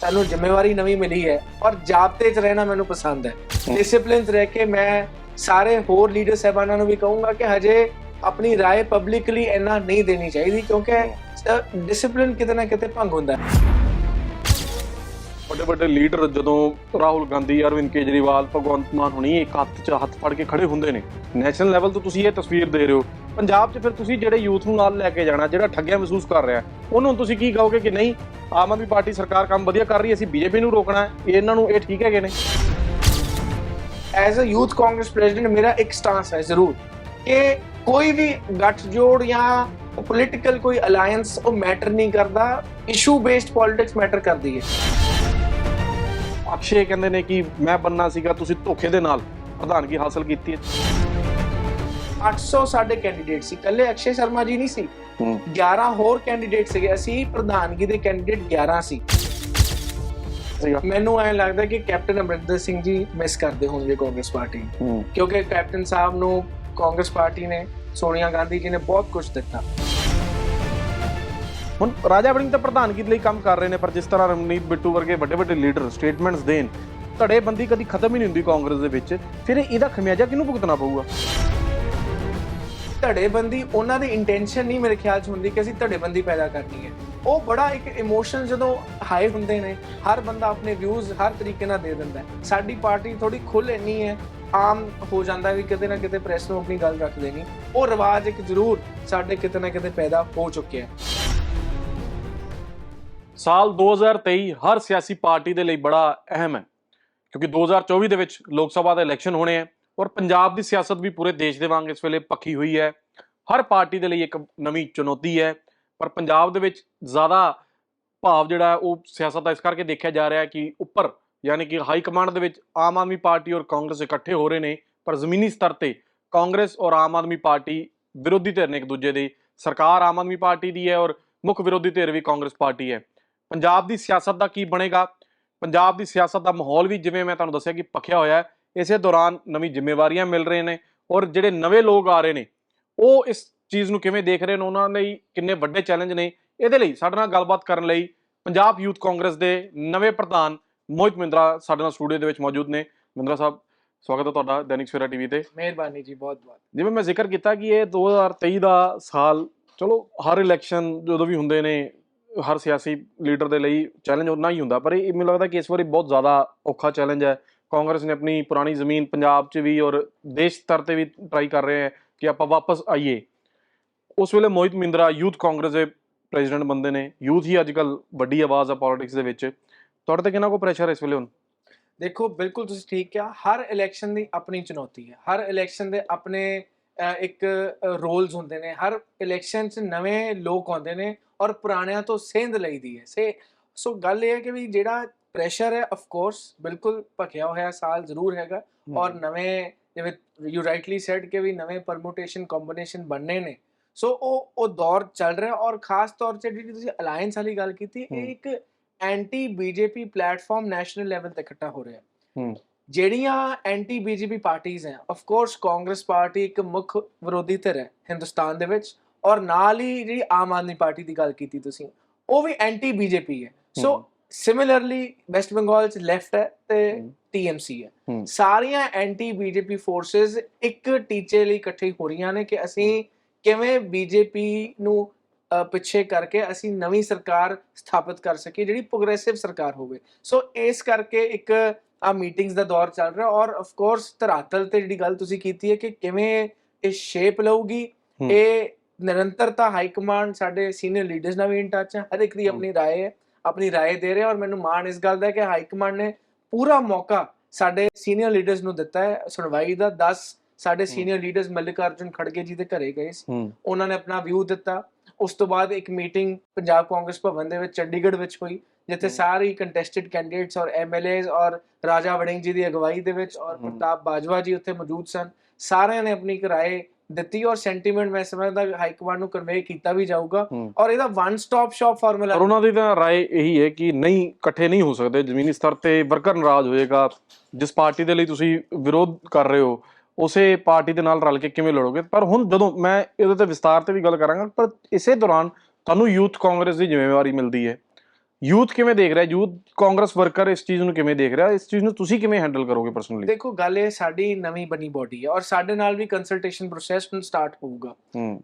ਸਾਨੂੰ ਜ਼ਿੰਮੇਵਾਰੀ ਨਵੀਂ ਮਿਲੀ ਹੈ ਔਰ ਜਾਬਤੇ 'ਚ ਰਹਿਣਾ ਮੈਨੂੰ ਪਸੰਦ ਹੈ। ਡਿਸਿਪਲਿਨ 'ਚ ਰਹਿ ਕੇ ਮੈਂ ਸਾਰੇ ਹੋਰ ਲੀਡਰ ਸਾਹਿਬਾਨਾਂ ਨੂੰ ਵੀ ਕਹੂੰਗਾ ਕਿ ਹਜੇ ਆਪਣੀ ਰਾਏ ਪਬਲਿਕਲੀ ਇੰਨਾ ਨਹੀਂ ਦੇਣੀ ਚਾਹੀਦੀ, ਕਿਉਂਕਿ ਡਿਸਿਪਲਿਨ ਕਿਤੇ ਨਾ ਕਿਤੇ ਭੰਗ ਹੁੰਦਾ ਹੈ। ਵੱਡੇ ਵੱਡੇ ਲੀਡਰ ਜਦੋਂ ਰਾਹੁਲ ਗਾਂਧੀ, ਅਰਵਿੰਦ ਕੇਜਰੀਵਾਲ, ਭਗਵੰਤ ਮਾਨ ਹੁਣੀ ਇੱਕ ਹੱਥ 'ਚ ਹੱਥ ਫੜ ਕੇ ਖੜੇ ਹੁੰਦੇ ਨੇ, ਨੈਸ਼ਨਲ ਲੈਵਲ ਤੋਂ ਤੁਸੀਂ ਇਹ ਤਸਵੀਰ ਦੇ ਰਹੇ ਹੋ। ਪੰਜਾਬ 'ਚ ਫਿਰ ਤੁਸੀਂ ਜਿਹੜੇ ਯੂਥ ਨੂੰ ਨਾਲ ਲੈ ਕੇ ਜਾਣਾ, ਜਿਹੜਾ ਠੱਗਿਆ ਮਹਿਸੂਸ ਕਰ ਰਿਹਾ, ਉਹਨੂੰ ਤੁਸੀਂ ਕੀ ਕਹੋਗੇ ਕਿ ਨਹੀਂ ਆਮ ਆਦਮੀ ਪਾਰਟੀ ਸਰਕਾਰ ਕੰਮ ਵਧੀਆ ਕਰ ਰਹੀ ਹੈ, ਅਸੀਂ ਬੀਜੇਪੀ ਨੂੰ ਰੋਕਣਾ ਹੈ, ਇਹਨਾਂ ਨੂੰ ਇਹ ਠੀਕ ਹੈਗੇ ਨੇ? As a youth Congress president ਮੇਰਾ ਇੱਕ ਸਟਾਂਸ ਹੈ ਜ਼ਰੂਰ ਕਿ ਕੋਈ ਵੀ ਗੱਠਜੋੜ ਜਾਂ ਪੋਲੀਟੀਕਲ ਕੋਈ ਅਲਾਈਅੰਸ ਉਹ ਮੈਟਰ ਨਹੀਂ ਕਰਦਾ, ਇਸ਼ੂ ਬੇਸਡ ਪੋਲਿਟਿਕਸ ਮੈਟਰ ਕਰਦੀ ਹੈ। ਅਕਸ਼ੇ ਕਹਿੰਦੇ ਨੇ ਕਿ ਮੈਂ ਬੰਨਾ ਸੀਗਾ, ਤੁਸੀਂ ਧੋਖੇ ਦੇ ਨਾਲ ਪ੍ਰਧਾਨਗੀ ਹਾਸਲ ਕੀਤੀ ਹੈ। 800 ਸਾਡੇ ਕੈਂਡੀਡੇਟ ਸੀ, ਇਕੱਲੇ ਅਕਸ਼ੇ ਸ਼ਰਮਾ ਜੀ ਨਹੀਂ ਸੀ, 11 ਹੋਰ ਕੈਂਡੀਡੇਟ ਸੀਗੇ। ਅਸੀਂ ਪ੍ਰਧਾਨਗੀ ਦੇ ਕੈਂਡੀਡੇਟ 11 ਸੀ। ਮੈਨੂੰ ਐਂ ਲੱਗਦਾ ਕਿ ਕੈਪਟਨ ਅਮਰਿੰਦਰ ਸਿੰਘ ਜੀ ਮਿਸ ਕਰਦੇ ਹੋਣਗੇ ਕਾਂਗਰਸ ਪਾਰਟੀ, ਕਿਉਂਕਿ ਕੈਪਟਨ ਸਾਹਿਬ ਨੂੰ ਕਾਂਗਰਸ ਪਾਰਟੀ ਨੇ, ਸੋਨੀਆ ਗਾਂਧੀ ਜੀ ਨੇ ਬਹੁਤ ਕੁਝ ਦਿੱਤਾ। ਹੁਣ ਰਾਜਾ ਵੜਿੰਗ ਤਾਂ ਪ੍ਰਧਾਨਗੀ ਲਈ ਕੰਮ ਕਰ ਰਹੇ ਨੇ, ਪਰ ਜਿਸ ਤਰ੍ਹਾਂ ਰਮਨੀਤ ਬਿੱਟੂ ਵਰਗੇ ਵੱਡੇ ਵੱਡੇ ਲੀਡਰ ਸਟੇਟਮੈਂਟਸ ਦੇਣ, ਧੜੇਬੰਦੀ ਕਦੀ ਖਤਮ ਹੀ ਨਹੀਂ ਹੁੰਦੀ ਕਾਂਗਰਸ ਦੇ ਵਿੱਚ, ਫਿਰ ਇਹਦਾ ਖਮਿਆਜਾ ਕਿਹਨੂੰ ਭੁਗਤਣਾ ਪਊਗਾ? ਧੜੇਬੰਦੀ ਉਹਨਾਂ ਦੀ ਇੰਟੈਂਸ਼ਨ ਨਹੀਂ ਮੇਰੇ ਖਿਆਲ 'ਚ ਹੁੰਦੀ ਕਿ ਅਸੀਂ ਧੜੇਬੰਦੀ ਪੈਦਾ ਕਰਨੀ ਹੈ। ਉਹ ਬੜਾ ਇੱਕ ਇਮੋਸ਼ਨ ਜਦੋਂ ਹਾਈ ਹੁੰਦੇ ਨੇ, ਹਰ ਬੰਦਾ ਆਪਣੇ ਵਿਊਜ਼ ਹਰ ਤਰੀਕੇ ਨਾਲ ਦੇ ਦਿੰਦਾ ਹੈ। ਸਾਡੀ ਪਾਰਟੀ ਥੋੜੀ ਖੁੱਲ੍ਹ ਇੰਨੀ ਹੈ, ਆਮ ਹੋ ਜਾਂਦਾ ਵੀ ਕਿਤੇ ਨਾ ਕਿਤੇ ਪ੍ਰੈਸ ਨੂੰ ਆਪਣੀ ਗੱਲ ਰੱਖ ਦੇਣੀ। ਉਹ ਰਿਵਾਜ ਇੱਕ ਜ਼ਰੂਰ ਸਾਡੇ ਕਿਤੇ ਨਾ ਕਿਤੇ ਪੈਦਾ ਹੋ ਚੁੱਕਿਆ ਹੈ। ਸਾਲ 2023 ਹਰ ਸਿਆਸੀ ਪਾਰਟੀ ਦੇ ਲਈ ਬੜਾ ਅਹਿਮ ਹੈ, ਕਿਉਂਕਿ 2024 ਦੇ ਵਿੱਚ ਲੋਕ ਸਭਾ ਦੇ ਇਲੈਕਸ਼ਨ ਹੋਣੇ ਹੈ ਔਰ ਪੰਜਾਬ ਦੀ ਸਿਆਸਤ ਵੀ ਪੂਰੇ ਦੇਸ਼ ਦੇ ਵਾਂਗ ਇਸ ਵੇਲੇ ਪੱਖੀ ਹੋਈ ਹੈ। ਹਰ ਪਾਰਟੀ ਦੇ ਲਈ ਇੱਕ ਨਵੀਂ ਚੁਣੌਤੀ ਹੈ, ਪਰ ਪੰਜਾਬ ਦੇ ਵਿੱਚ ਜ਼ਿਆਦਾ ਭਾਵ ਜਿਹੜਾ ਉਹ ਸਿਆਸਤ ਦਾ ਇਸ ਕਰਕੇ ਦੇਖਿਆ ਜਾ ਰਿਹਾ ਹੈ ਕਿ ਉੱਪਰ ਯਾਨੀ ਕਿ ਹਾਈ ਕਮਾਂਡ ਦੇ ਵਿੱਚ ਆਮ ਆਦਮੀ ਪਾਰਟੀ ਔਰ ਕਾਂਗਰਸ ਇਕੱਠੇ ਹੋ ਰਹੇ ਨੇ, ਪਰ ਜ਼ਮੀਨੀ ਸਤਰ ਤੇ ਕਾਂਗਰਸ ਔਰ ਆਮ ਆਦਮੀ ਪਾਰਟੀ ਵਿਰੋਧੀ ਧਿਰ ਨੇ ਇੱਕ ਦੂਜੇ ਦੀ। ਸਰਕਾਰ ਆਮ ਆਦਮੀ ਪਾਰਟੀ ਦੀ ਹੈ ਔਰ ਮੁੱਖ ਵਿਰੋਧੀ ਧਿਰ ਵੀ ਕਾਂਗਰਸ ਪਾਰਟੀ ਹੈ। ਪੰਜਾਬ ਦੀ ਸਿਆਸਤ ਦਾ ਕੀ ਬਣੇਗਾ? ਪੰਜਾਬ ਦੀ ਸਿਆਸਤ ਦਾ ਮਾਹੌਲ ਵੀ ਜਿਵੇਂ ਮੈਂ ਤੁਹਾਨੂੰ ਦੱਸਿਆ ਕਿ ਭਖਿਆ ਹੋਇਆ ਹੈ। ਇਸੇ ਦੌਰਾਨ ਨਵੀਂ ਜ਼ਿੰਮੇਵਾਰੀਆਂ ਮਿਲ ਰਹੀਆਂ ਨੇ ਔਰ ਜਿਹੜੇ ਨਵੇਂ ਲੋਕ ਆ ਰਹੇ ਨੇ ਉਹ ਇਸ ਚੀਜ਼ ਨੂੰ ਕਿਵੇਂ ਦੇਖ ਰਹੇ ਨੇ, ਉਹਨਾਂ ਲਈ ਕਿੰਨੇ ਵੱਡੇ ਚੈਲੰਜ ਨੇ। ਇਹਦੇ ਲਈ ਸਾਡੇ ਨਾਲ ਗੱਲਬਾਤ ਕਰਨ ਲਈ ਪੰਜਾਬ ਯੂਥ ਕਾਂਗਰਸ ਦੇ ਨਵੇਂ ਪ੍ਰਧਾਨ ਮੋਹਿਤ ਮਹਿੰਦਰਾ ਸਾਡੇ ਨਾਲ ਸਟੂਡੀਓ ਦੇ ਵਿੱਚ ਮੌਜੂਦ ਨੇ। ਮਹਿੰਦਰਾ ਸਾਹਿਬ, ਸਵਾਗਤ ਹੈ ਤੁਹਾਡਾ ਦੈਨਿਕ ਸਵੇਰਾ ਟੀਵੀ ਤੇ। ਮਿਹਰਬਾਨੀ ਜੀ, ਬਹੁਤ ਬਹੁਤ। ਜਿਵੇਂ ਮੈਂ ਜ਼ਿਕਰ ਕੀਤਾ ਕਿ ਇਹ 2023 ਦਾ ਸਾਲ, ਚਲੋ ਹਰ ਇਲੈਕਸ਼ਨ ਜਦੋਂ ਵੀ ਹੁੰਦੇ ਨੇ ਹਰ ਸਿਆਸੀ ਲੀਡਰ ਦੇ ਲਈ ਚੈਲੰਜ ਉਨਾ ਹੀ ਹੁੰਦਾ, ਪਰ ਇਹ ਮੈਨੂੰ ਲੱਗਦਾ ਕਿ ਇਸ ਵਾਰੀ ਬਹੁਤ ਜ਼ਿਆਦਾ ਔਖਾ ਚੈਲੰਜ ਹੈ। ਕਾਂਗਰਸ ਨੇ ਆਪਣੀ ਪੁਰਾਣੀ ਜ਼ਮੀਨ ਪੰਜਾਬ 'ਚ ਵੀ ਔਰ ਦੇਸ਼ ਸਤਰ ਤੇ ਵੀ ਟਰਾਈ ਕਰ ਰਹੇ ਹੈ ਕਿ ਆਪਾਂ ਵਾਪਸ ਆਈਏ। ਉਸ ਵੇਲੇ ਮੋਹਿਤ ਮਹਿੰਦਰਾ ਯੂਥ ਕਾਂਗਰਸ ਦੇ ਪ੍ਰੈਜ਼ੀਡੈਂਟ ਬੰਦੇ ਨੇ। ਯੂਥ ਹੀ ਅੱਜ ਕੱਲ੍ਹ ਵੱਡੀ ਆਵਾਜ਼ ਆ ਪੋਲਿਟਿਕਸ ਦੇ ਵਿੱਚ। ਤੁਹਾਡੇ ਤੇ ਕਿੰਨਾ ਕੋ ਪ੍ਰੈਸ਼ਰ ਹੈ ਇਸ ਵੇਲੇ ਹੁਣ? ਦੇਖੋ, ਬਿਲਕੁਲ ਤੁਸੀਂ ਠੀਕ ਕਿਹਾ, ਹਰ ਇਲੈਕਸ਼ਨ ਦੀ ਆਪਣੀ ਚੁਣੌਤੀ ਹੈ, ਹਰ ਇਲੈਕਸ਼ਨ ਦੇ ਆਪਣੇ ਇੱਕ ਰੋਲਸ ਹੁੰਦੇ ਨੇ। ਹਰ ਇਲੈਕਸ਼ਨ 'ਚ ਨਵੇਂ ਲੋਕ ਆਉਂਦੇ ਨੇ ਔਰ ਪੁਰਾਣਿਆਂ ਤੋਂ ਸੇਂਧ ਲਈਦੀ ਹੈ। ਸੋ ਗੱਲ ਇਹ ਹੈ ਕਿ ਵੀ ਜਿਹੜਾ ਪ੍ਰੈਸ਼ਰ ਹੈ ਆਫ ਕੋਰਸ ਬਿਲਕੁਲ ਭਖਿਆ ਹੋਇਆ ਸਾਲ ਜ਼ਰੂਰ ਹੈਗਾ ਔਰ ਨਵੇਂ, ਜਿਵੇਂ ਯੂ ਰਾਈਟਲੀ ਸੈਡ ਕਿ ਵੀ ਨਵੇਂ ਪਰਮੂਟੇਸ਼ਨ ਕੰਬੀਨੇਸ਼ਨ ਬਣਨੇ ਨੇ। ਸੋ ਉਹ ਦੌਰ ਚੱਲ ਰਿਹਾ ਔਰ ਖਾਸ ਤੌਰ 'ਤੇ ਜਿਹੜੀ ਤੁਸੀਂ ਅਲਾਇੰਸ ਵਾਲੀ ਗੱਲ ਕੀਤੀ, ਇਹ ਇੱਕ anti BJP platform national level ਤੇ ਇਕੱਠਾ ਹੋ ਰਿਹਾ। ਜਿਹੜੀਆਂ ਐਂਟੀ ਬੀਜੇਪੀ ਪਾਰਟੀਆਂ ਹੈ, ਆਫ ਕੋਰਸ ਕਾਂਗਰਸ ਪਾਰਟੀ ਇੱਕ ਮੁੱਖ ਵਿਰੋਧੀ ਧਿਰ ਹੈ ਹਿੰਦੁਸਤਾਨ ਦੇ ਵਿੱਚ, ਔਰ ਨਾਲ ਹੀ ਜਿਹੜੀ ਆਮ ਆਦਮੀ ਪਾਰਟੀ ਦੀ ਗੱਲ ਕੀਤੀ ਤੁਸੀਂ, ਉਹ ਵੀ ਐਂਟੀ ਬੀਜੇਪੀ ਹੈ। ਸੋ ਸਿਮਿਲਰਲੀ ਵੈਸਟ ਬੰਗਾਲ 'ਚ ਲੈਫਟ ਹੈ ਤੇ TMC ਹੈ। ਸਾਰੀਆਂ ਐਂਟੀ ਬੀਜੇਪੀ ਫੋਰਸਿਸ ਇੱਕ ਟੀਚੇ ਲਈ ਇਕੱਠੇ ਹੋ ਰਹੀਆਂ ਨੇ ਕਿ ਅਸੀਂ ਕਿਵੇਂ ਬੀਜੇਪੀ ਨੂੰ ਪਿੱਛੇ ਕਰਕੇ ਅਸੀਂ ਨਵੀਂ ਸਰਕਾਰ ਸਥਾਪਿਤ ਕਰ ਸਕੀਏ ਜਿਹੜੀ ਪ੍ਰੋਗਰੈਸਿਵ ਸਰਕਾਰ ਹੋਵੇ। ਸੋ ਇਸ ਕਰਕੇ ਇੱਕ ਆ ਮੀਟਿੰਗਸ ਦਾ ਦੌਰ ਚੱਲ ਰਿਹਾ ਔਰ ਆਫ ਕੋਰਸ ਧਰਾਤਲ ਤੇ ਜਿਹੜੀ ਗੱਲ ਤੁਸੀਂ ਕੀਤੀ ਹੈ ਕਿ ਕਿਵੇਂ ਇਹ ਸ਼ੇਪ ਲਊਗੀ, ਇਹ ਨਿਰੰਤਰਤਾ ਹਾਈ ਕਮਾਂਡ ਸਾਡੇ ਸੀਨੀਅਰ ਲੀਡਰਸ ਨਾਲ ਵੀ ਇਨ ਟੱਚ ਹੈ। ਹਰ ਇੱਕ ਦੀ ਆਪਣੀ ਰਾਏ ਹੈ, ਆਪਣੀ ਰਾਏ ਦੇ ਰਿਹਾ ਔਰ ਮੈਨੂੰ ਮਾਣ ਇਸ ਗੱਲ ਦਾ ਕਿ ਹਾਈ ਕਮਾਂਡ ਨੇ ਪੂਰਾ ਮੌਕਾ ਸਾਡੇ ਸੀਨੀਅਰ ਲੀਡਰਸ ਨੂੰ ਦਿੱਤਾ ਹੈ ਸੁਣਵਾਈ ਦਾ। 10 ਸਾਡੇ ਸੀਨੀਅਰ ਲੀਡਰਸ ਮੱਲਿਕਾਰਜੁਨ ਖੜਗੇ ਜੀ ਦੇ ਘਰੇ ਗਏ ਸੀ, ਉਹਨਾਂ ਨੇ ਆਪਣਾ ਵਿਊ ਦਿੱਤਾ। ਉਸ ਤੋਂ ਬਾਅਦ ਇੱਕ ਮੀਟਿੰਗ ਪੰਜਾਬ ਕਾਂਗਰਸ ਭਵਨ ਦੇ ਵਿੱਚ ਚੰਡੀਗੜ੍ਹ ਵਿੱਚ ਹੋਈ, ਜਿੱਥੇ ਸਾਰੇ ਕੰਟੈਸਟਡ ਕੈਂਡੀਡੇਟਸ ਔਰ MLAs ਔਰ ਰਾਜਾ ਵੜਿੰਗ ਜੀ ਦੀ ਅਗਵਾਈ ਦੇ ਵਿੱਚ ਔਰ ਪ੍ਰਤਾਪ ਬਾਜਵਾ ਜੀ ਉੱਥੇ ਮੌਜੂਦ ਸਨ। ਸਾਰਿਆਂ ਨੇ ਆਪਣੀ ਇੱਕ ਰਾਏ ਦਿੱਤੀ ਔਰ ਸੈਂਟੀਮੈਂਟ ਮੈਂ ਸਮਝਦਾ ਹਾਈ ਕਮਾਂਡ ਨੂੰ ਕਨਵੇ ਕੀਤਾ ਵੀ ਜਾਊਗਾ ਔਰ ਇਹਦਾ ਵਨ ਸਟਾਪ ਸ਼ਾਪ ਫਾਰਮੂਲਾ। ਪਰ ਉਹਨਾਂ ਦੀ ਤਾਂ ਰਾਏ ਇਹੀ ਹੈ ਕਿ ਨਹੀਂ, ਇਕੱਠੇ ਨਹੀਂ ਹੋ ਸਕਦੇ, ਜ਼ਮੀਨੀ ਸਤਰ ਤੇ ਵਰਕਰ ਨਾਰਾਜ਼ ਹੋਏਗਾ। ਜਿਸ ਪਾਰਟੀ ਦੇ ਲਈ ਤੁਸੀਂ ਵਿਰੋਧ ਕਰ ਰਹੇ ਹੋ ਉਸੇ ਪਾਰਟੀ ਦੇ ਨਾਲ ਰਲ ਕੇ ਕਿਵੇਂ ਲੜੋਗੇ? ਪਰ ਹੁਣ ਜਦੋਂ ਮੈਂ ਇਹਦੇ ਤੇ ਵਿਸਤਾਰ ਤੇ ਵੀ ਗੱਲ ਕਰਾਂਗਾ, ਪਰ ਇਸੇ ਦੌਰਾਨ ਤੁਹਾਨੂੰ ਯੂਥ ਕਾਂਗਰਸ ਦੀ ਜ਼ਿੰਮੇਵਾਰੀ ਮਿਲਦੀ ਹੈ, ਯੂਥ ਕਿਵੇਂ ਦੇਖ ਰਿਹਾ, ਯੂਥ ਕਾਂਗਰਸ ਵਰਕਰ ਇਸ ਚੀਜ਼ ਨੂੰ ਕਿਵੇਂ ਦੇਖ ਰਿਹਾ, ਇਸ ਚੀਜ਼ ਨੂੰ ਤੁਸੀਂ ਕਿਵੇਂ ਹੈਂਡਲ ਕਰੋਗੇ ਪਰਸਨਲੀ? ਦੇਖੋ ਗੱਲ ਇਹ ਸਾਡੀ ਨਵੀਂ ਬਣੀ ਬੋਡੀ ਹੈ ਔਰ ਸਾਡੇ ਨਾਲ ਵੀ ਕੰਸਲਟੇਸ਼ਨ ਪ੍ਰੋਸੈਸ ਹੁਣ ਸਟਾਰਟ ਹੋਊਗਾ।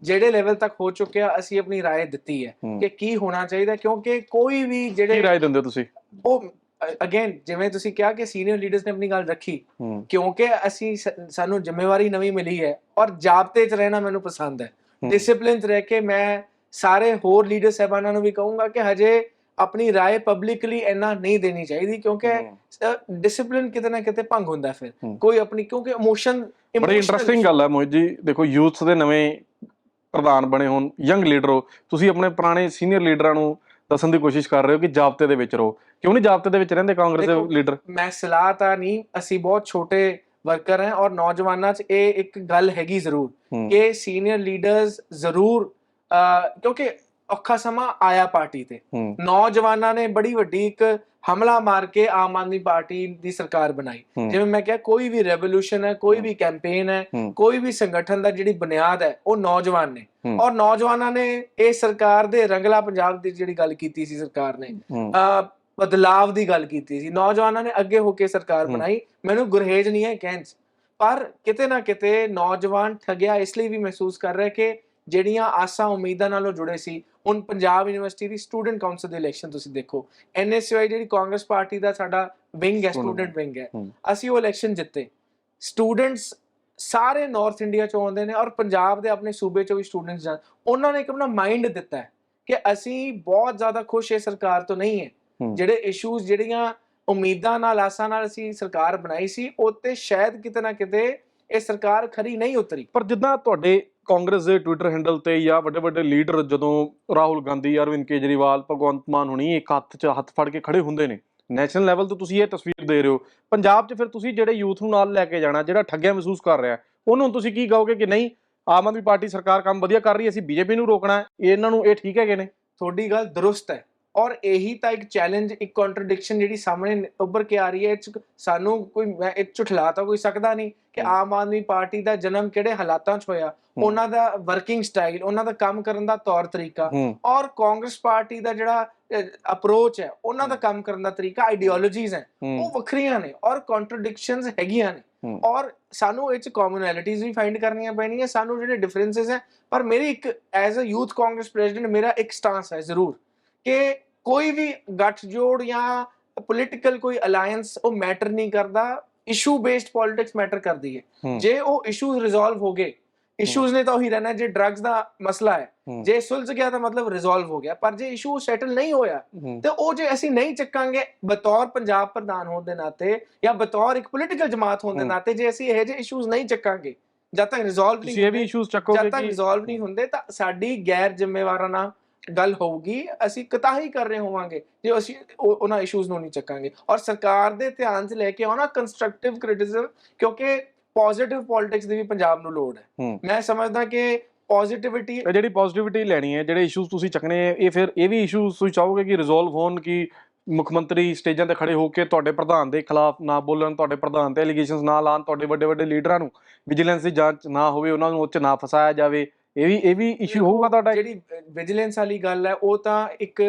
ਜਿਹੜੇ ਲੈਵਲ ਤੱਕ ਹੋ ਚੁੱਕਿਆ ਅਸੀਂ ਆਪਣੀ ਰਾਏ ਦਿੱਤੀ ਹੈ ਕਿ ਕੀ ਹੋਣਾ ਚਾਹੀਦਾ, ਕਿਉਂਕਿ ਕੋਈ ਵੀ ਕੀ ਜਿਹੜੇ ਰਾਏ ਦਿੰਦੇ ਹੋ ਤੁਸੀਂ? ਉਹ ਅਗੇਨ ਜਿਵੇਂ ਤੁਸੀਂ ਕਿਹਾ ਕਿ ਸੀਨੀਅਰ ਲੀਡਰਸ ਨੇ ਆਪਣੀ ਗੱਲ ਰੱਖੀ, ਕਿਉਂਕਿ ਅਸੀਂ ਸਾਨੂੰ ਜ਼ਿੰਮੇਵਾਰੀ ਨਵੀਂ ਮਿਲੀ ਹੈ ਔਰ ਜਾਬਤੇ 'ਚ ਰਹਿਣਾ ਮੈਨੂੰ ਪਸੰਦ ਹੈ। ਡਿਸਪਲਿਨ 'ਚ ਰਹਿ ਕੇ ਮੈਂ ਸਾਰੇ ਹੋਰ ਲੀਡਰ ਸਾਹਿਬਾਨਾਂ ਨੂੰ ਵੀ ਕਹੂੰਗਾ ਕਿ ਹਜੇ ਆਪਣੀ ਰਾਏ ਪਬਲਿਕਲੀ ਇੰਨਾ ਨਹੀਂ ਦੇਣੀ ਚਾਹੀਦੀ, ਕਿਉਂਕਿ ਡਿਸਪਲਿਨ ਕਿਤੇ ਨਾ ਕਿਤੇ ਭੰਗ ਹੁੰਦਾ ਫਿਰ ਕੋਈ ਆਪਣੀ, ਕਿਉਂਕਿ ਇਮੋਸ਼ਨ। ਬੜੀ ਇੰਟਰਸਟਿੰਗ ਗੱਲ ਹੈ ਮੋਹਿਤ ਜੀ, ਦੇਖੋ ਯੂਥ ਦੇ ਨਵੇਂ ਪ੍ਰਧਾਨ ਬਣੇ ਹੋਣ, ਯੰਗ ਲੀਡਰ ਹੋ, ਤੁਸੀਂ ਆਪਣੇ ਪੁਰਾਣੇ ਸੀਨੀਅਰ ਲੀਡਰਾਂ ਨੂੰ ਦੱਸਣ ਦੀ ਕੋਸ਼ਿਸ਼ ਕਰ ਰਹੇ ਹੋ ਕਿ ਜਾਬਤੇ ਦੇ ਵਿੱਚ ਰਹੋ। ਕਿਉਂ ਨਹੀਂ ਜਾਬਤੇ ਦੇ ਵਿੱਚ ਰਹਿੰਦੇ ਕਾਂਗਰਸ ਦੇ ਲੀਡਰ? ਮੈਂ ਸਲਾਹ ਤਾਂ ਨਹੀਂ, ਅਸੀਂ ਬਹੁਤ ਛੋਟੇ ਵਰਕਰ ਹੈ ਔਰ ਨੌਜਵਾਨਾਂ 'ਚ ਇਹ ਇੱਕ ਗੱਲ ਹੈਗੀ ਜ਼ਰੂਰ ਕਿ ਸੀਨੀਅਰ ਲੀਡਰਸ ਜ਼ਰੂਰ, ਕਿਉਂਕਿ ਔਖਾ ਸਮਾਂ ਆਇਆ ਪਾਰਟੀ ਤੇ, ਨੌਜਵਾਨਾਂ ਨੇ ਬੜੀ ਵੱਡੀ ਇੱਕ ਹਮਲਾ ਮਾਰ ਕੇ ਆਮ ਆਦਮੀ ਪਾਰਟੀ ਦੀ ਸਰਕਾਰ ਬਣਾਈ। ਜਿਵੇਂ ਮੈਂ ਕਿਹਾ, ਕੋਈ ਵੀ ਰੈਵੋਲੂਸ਼ਨ ਹੈ, ਕੋਈ ਵੀ ਕੈਂਪੇਨ ਹੈ, ਕੋਈ ਵੀ ਸੰਗਠਨ ਦਾ ਜਿਹੜੀ ਬੁਨਿਆਦ ਹੈ ਉਹ ਨੌਜਵਾਨ ਨੇ, ਔਰ ਨੌਜਵਾਨਾਂ ਨੇ ਇਹ ਸਰਕਾਰ ਦੇ ਰੰਗਲਾ ਪੰਜਾਬ ਦੀ ਜਿਹੜੀ ਗੱਲ ਕੀਤੀ ਸੀ, ਸਰਕਾਰ ਨੇ ਬਦਲਾਵ ਦੀ ਗੱਲ ਕੀਤੀ ਸੀ, ਨੌਜਵਾਨਾਂ ਨੇ ਅੱਗੇ ਹੋ ਕੇ ਸਰਕਾਰ ਬਣਾਈ। ਮੈਨੂੰ ਗੁਰਹੇਜ ਨਹੀਂ ਹੈ ਕਹਿਣ 'ਚ, ਪਰ ਕਿਤੇ ਨਾ ਕਿਤੇ ਨੌਜਵਾਨ ਠੱਗਿਆ ਇਸ ਲਈ ਵੀ ਮਹਿਸੂਸ ਕਰ ਰਿਹਾ ਕਿ ਜਿਹੜੀਆਂ ਆਸਾਂ ਉਮੀਦਾਂ ਨਾਲੋਂ ਜੁੜੇ ਸੀ। ਹੁਣ ਪੰਜਾਬ ਯੂਨੀਵਰਸਿਟੀ ਦੀ ਸਟੂਡੈਂਟ ਕਾਉਂਸਲ ਦੇ ਇਲੈਕਸ਼ਨ ਤੁਸੀਂ ਦੇਖੋ, NSUI ਜਿਹੜੀ ਕਾਂਗਰਸ ਪਾਰਟੀ ਦਾ ਸਾਡਾ ਵਿੰਗ ਹੈ, ਸਟੂਡੈਂਟ ਵਿੰਗ ਹੈ, ਅਸੀਂ ਉਹ ਇਲੈਕਸ਼ਨ ਜਿੱਤੇ। ਸਟੂਡੈਂਟਸ ਸਾਰੇ ਨਾਰਥ ਇੰਡੀਆ ਚੋਂ ਆਉਂਦੇ ਨੇ ਔਰ ਪੰਜਾਬ ਦੇ ਆਪਣੇ ਸੂਬੇ ਚੋਂ ਵੀ ਸਟੂਡੈਂਟਸ ਜਾਣ। ਉਹਨਾਂ ਨੇ ਇੱਕ ਆਪਣਾ ਮਾਈਂਡ ਦਿੱਤਾ ਹੈ ਕਿ ਅਸੀਂ ਬਹੁਤ ਜ਼ਿਆਦਾ ਖੁਸ਼ ਇਹ ਸਰਕਾਰ ਤੋਂ ਨਹੀਂ ਹੈ। ਜਿਹੜੇ ਇਸ਼ੂਜ਼, ਜਿਹੜੀਆਂ ਉਮੀਦਾਂ ਨਾਲ ਆਸਾਂ ਨਾਲ ਅਸੀਂ ਸਰਕਾਰ ਬਣਾਈ ਸੀ, ਉਹ ਤੇ ਸ਼ਾਇਦ ਕਿਤੇ ਨਾ ਕਿਤੇ ਇਹ ਸਰਕਾਰ ਖਰੀ ਨਹੀਂ ਉਤਰੀ। ਪਰ ਜਿੱਦਾਂ ਤੁਹਾਡੇ ਕਾਂਗਰਸ ਦੇ ਟਵਿੱਟਰ ਹੈਂਡਲ ਤੇ ਜਾਂ ਵੱਡੇ ਵੱਡੇ ਲੀਡਰ, ਜਦੋਂ ਰਾਹੁਲ ਗਾਂਧੀ, ਅਰਵਿੰਦ ਕੇਜਰੀਵਾਲ, ਭਗਵੰਤ ਮਾਨ ਹੁਣੀ ਇੱਕ ਹੱਥ 'ਚ ਹੱਥ ਫੜ ਕੇ ਖੜੇ ਹੁੰਦੇ ਨੇ, ਨੈਸ਼ਨਲ ਲੈਵਲ ਤੋਂ ਤੁਸੀਂ ਇਹ ਤਸਵੀਰ ਦੇ ਰਹੇ ਹੋ, ਪੰਜਾਬ 'ਚ ਫਿਰ ਤੁਸੀਂ ਜਿਹੜੇ ਯੂਥ ਨੂੰ ਨਾਲ ਲੈ ਕੇ ਜਾਣਾ, ਜਿਹੜਾ ਠੱਗਿਆ ਮਹਿਸੂਸ ਕਰ ਰਿਹਾ, ਉਹਨੂੰ ਤੁਸੀਂ ਕੀ ਕਹੋਗੇ ਕਿ ਨਹੀਂ, ਆਮ ਆਦਮੀ ਪਾਰਟੀ ਸਰਕਾਰ ਕੰਮ ਵਧੀਆ ਕਰ ਰਹੀ ਹੈ, ਅਸੀਂ BJP ਨੂੰ ਰੋਕਣਾ ਹੈ, ਇਹਨਾਂ ਨੂੰ ਇਹ ਠੀਕ ਹੈਗੇ ਨੇ? ਤੁਹਾਡੀ ਗੱਲ ਦਰੁਸਤ ਹੈ ਔਰ ਇਹੀ ਤਾਂ ਇੱਕ ਚੈਲੰਜ, ਇੱਕ ਕੰਟਰਡਿਕਸ਼ਨ ਜਿਹੜੀ ਸਾਹਮਣੇ ਉੱਭਰ ਕੇ ਆ ਰਹੀ ਹੈ। ਸਾਨੂੰ ਕੋਈ, ਮੈਂ ਇਹ ਝੁਠਲਾ ਤਾਂ ਕੋਈ ਸਕਦਾ ਨਹੀਂ ਕਿ ਆਮ ਆਦਮੀ ਪਾਰਟੀ ਦਾ ਜਨਮ ਕਿਹੜੇ ਹਾਲਾਤਾਂ 'ਚ ਹੋਇਆ, ਉਹਨਾਂ ਦਾ ਵਰਕਿੰਗ ਸਟਾਈਲ, ਉਹਨਾਂ ਦਾ ਕੰਮ ਕਰਨ ਦਾ ਤੌਰ ਤਰੀਕਾ, ਔਰ ਕਾਂਗਰਸ ਪਾਰਟੀ ਦਾ ਜਿਹੜਾ ਅਪਰੋਚ ਹੈ, ਉਹਨਾਂ ਦਾ ਕੰਮ ਕਰਨ ਦਾ ਤਰੀਕਾ, ਆਈਡੀਓਲੋਜੀਜ਼ ਹੈ, ਉਹ ਵੱਖਰੀਆਂ ਨੇ ਔਰ ਕੰਟਰਡਿਕਸ਼ਨਸ ਹੈਗੀਆਂ ਨੇ, ਔਰ ਸਾਨੂੰ ਇਹ 'ਚ ਕਾਮਨੈਲਿਟੀਜ਼ ਵੀ ਫਾਈਂਡ ਕਰਨੀਆਂ ਪੈਣੀਆਂ, ਸਾਨੂੰ ਜਿਹੜੇ ਡਿਫਰੈਂਸਿਸ ਹੈ। ਪਰ ਮੇਰੀ ਇੱਕ as a youth Congress president ਮੇਰਾ ਇੱਕ ਸਟਾਂਸ ਹੈ ਜ਼ਰੂਰ ਕਿ ਕੋਈ ਵੀ ਗੱਠਜੋੜ ਜਾਂ ਪੋਲੀਟੀਕਲ ਕੋਈ ਅਲਾਈਅੰਸ ਉਹ ਮੈਟਰ ਨਹੀਂ ਕਰਦਾ, ਇਸ਼ੂ ਬੇਸਡ ਪੋਲਿਟਿਕਸ ਮੈਟਰ ਕਰਦੀ ਹੈ। ਜੇ ਉਹ ਇਸ਼ੂਜ਼ ਰਿਜ਼ੋਲਵ ਹੋ ਗਏ, ਇਸ਼ੂਜ਼ ਨੇ ਤਾਂ ਉਹੀ ਰਹਿਣਾ। ਜੇ ਡਰੱਗਸ ਦਾ ਮਸਲਾ ਹੈ, ਜੇ ਸੁਲਝ ਗਿਆ ਤਾਂ ਮਤਲਬ ਰਿਜ਼ੋਲਵ ਹੋ ਗਿਆ, ਪਰ ਜੇ ਇਸ਼ੂ ਸੈਟਲ ਨਹੀਂ ਹੋਇਆ ਤੇ ਉਹ ਜੇ ਅਸੀਂ ਨਹੀਂ ਚੱਕਾਂਗੇ ਬਤੌਰ ਪੰਜਾਬ ਪ੍ਰਧਾਨ ਹੋਣ ਦੇ ਨਾਤੇ ਜਾਂ ਬਤੌਰ ਇੱਕ ਪੋਲੀਟੀਕਲ ਜਮਾਤ ਹੋਣ ਦੇ ਨਾਤੇ, ਜੇ ਅਸੀਂ ਇਹ ਜਿਹੇ ਇਸ਼ੂਜ਼ ਨਹੀਂ ਚੱਕਾਂਗੇ, ਜਦ ਤੱਕ ਰਿਜ਼ੋਲਵ ਨਹੀਂ ਹੁੰਦੇ, ਤਾਂ ਸਾਡੀ ਗੈਰ ਜ਼ਿੰਮੇਵਾਰਾਨਾ ਗੱਲ ਹੋਊਗੀ, ਅਸੀਂ ਕਤਾਹੀ ਕਰ ਰਹੇ ਹੋਵਾਂਗੇ ਜੇ ਅਸੀਂ ਉਹਨਾਂ ਇਸ਼ੂਜ਼ ਨੂੰ ਨਹੀਂ ਚੱਕਾਂਗੇ। ਔਰ ਸਰਕਾਰ ਦੇ ਧਿਆਨ 'ਚ ਲੈ ਕੇ ਆਉਣਾ ਕੰਸਟਰਕਟਿਵ ਕ੍ਰਿਟਿਸਿਜ਼ਮ, ਕਿਉਂਕਿ ਪੋਜ਼ਿਟਿਵ ਪੋਲਿਟਿਕਸ ਦੀ ਵੀ ਪੰਜਾਬ ਨੂੰ ਲੋੜ ਹੈ। ਮੈਂ ਸਮਝਦਾ ਕਿ ਪੋਜ਼ਿਟਿਵਿਟੀ, ਜਿਹੜੀ ਪੋਜ਼ਿਟਿਵਿਟੀ ਲੈਣੀ ਹੈ, ਜਿਹੜੇ ਇਸ਼ੂਜ਼ ਤੁਸੀਂ ਚੱਕਣੇ, ਇਹ ਫਿਰ ਇਹ ਵੀ ਇਸ਼ੂਜ਼ ਤੁਸੀਂ ਚਾਹੋਗੇ ਕਿ ਰਿਜ਼ੋਲਵ ਹੋਣ, ਕਿ ਮੁੱਖ ਮੰਤਰੀ ਸਟੇਜਾਂ ਤੇ ਖੜੇ ਹੋ ਕੇ ਤੁਹਾਡੇ ਪ੍ਰਧਾਨ ਦੇ ਖਿਲਾਫ ਨਾ ਬੋਲਣ, ਤੁਹਾਡੇ ਪ੍ਰਧਾਨ ਤੇ ਐਲੀਗੇਸ਼ਨਸ ਨਾ ਲਾਣ, ਤੁਹਾਡੇ ਵੱਡੇ ਵੱਡੇ ਲੀਡਰਾਂ ਨੂੰ ਵਿਜੀਲੈਂਸ ਦੀ ਜਾਂਚ ਨਾ ਹੋਵੇ, ਉਹਨਾਂ ਨੂੰ ਉਹ 'ਚ ਨਾ ਫਸਾਇਆ ਜਾਵੇ, ਇਹ ਵੀ ਇਸ਼ੂ ਹੋਊਗਾ ਤੁਹਾਡਾ? ਜਿਹੜੀ ਵਿਜੀਲੈਂਸ ਵਾਲੀ ਗੱਲ ਹੈ, ਉਹ ਤਾਂ ਇੱਕ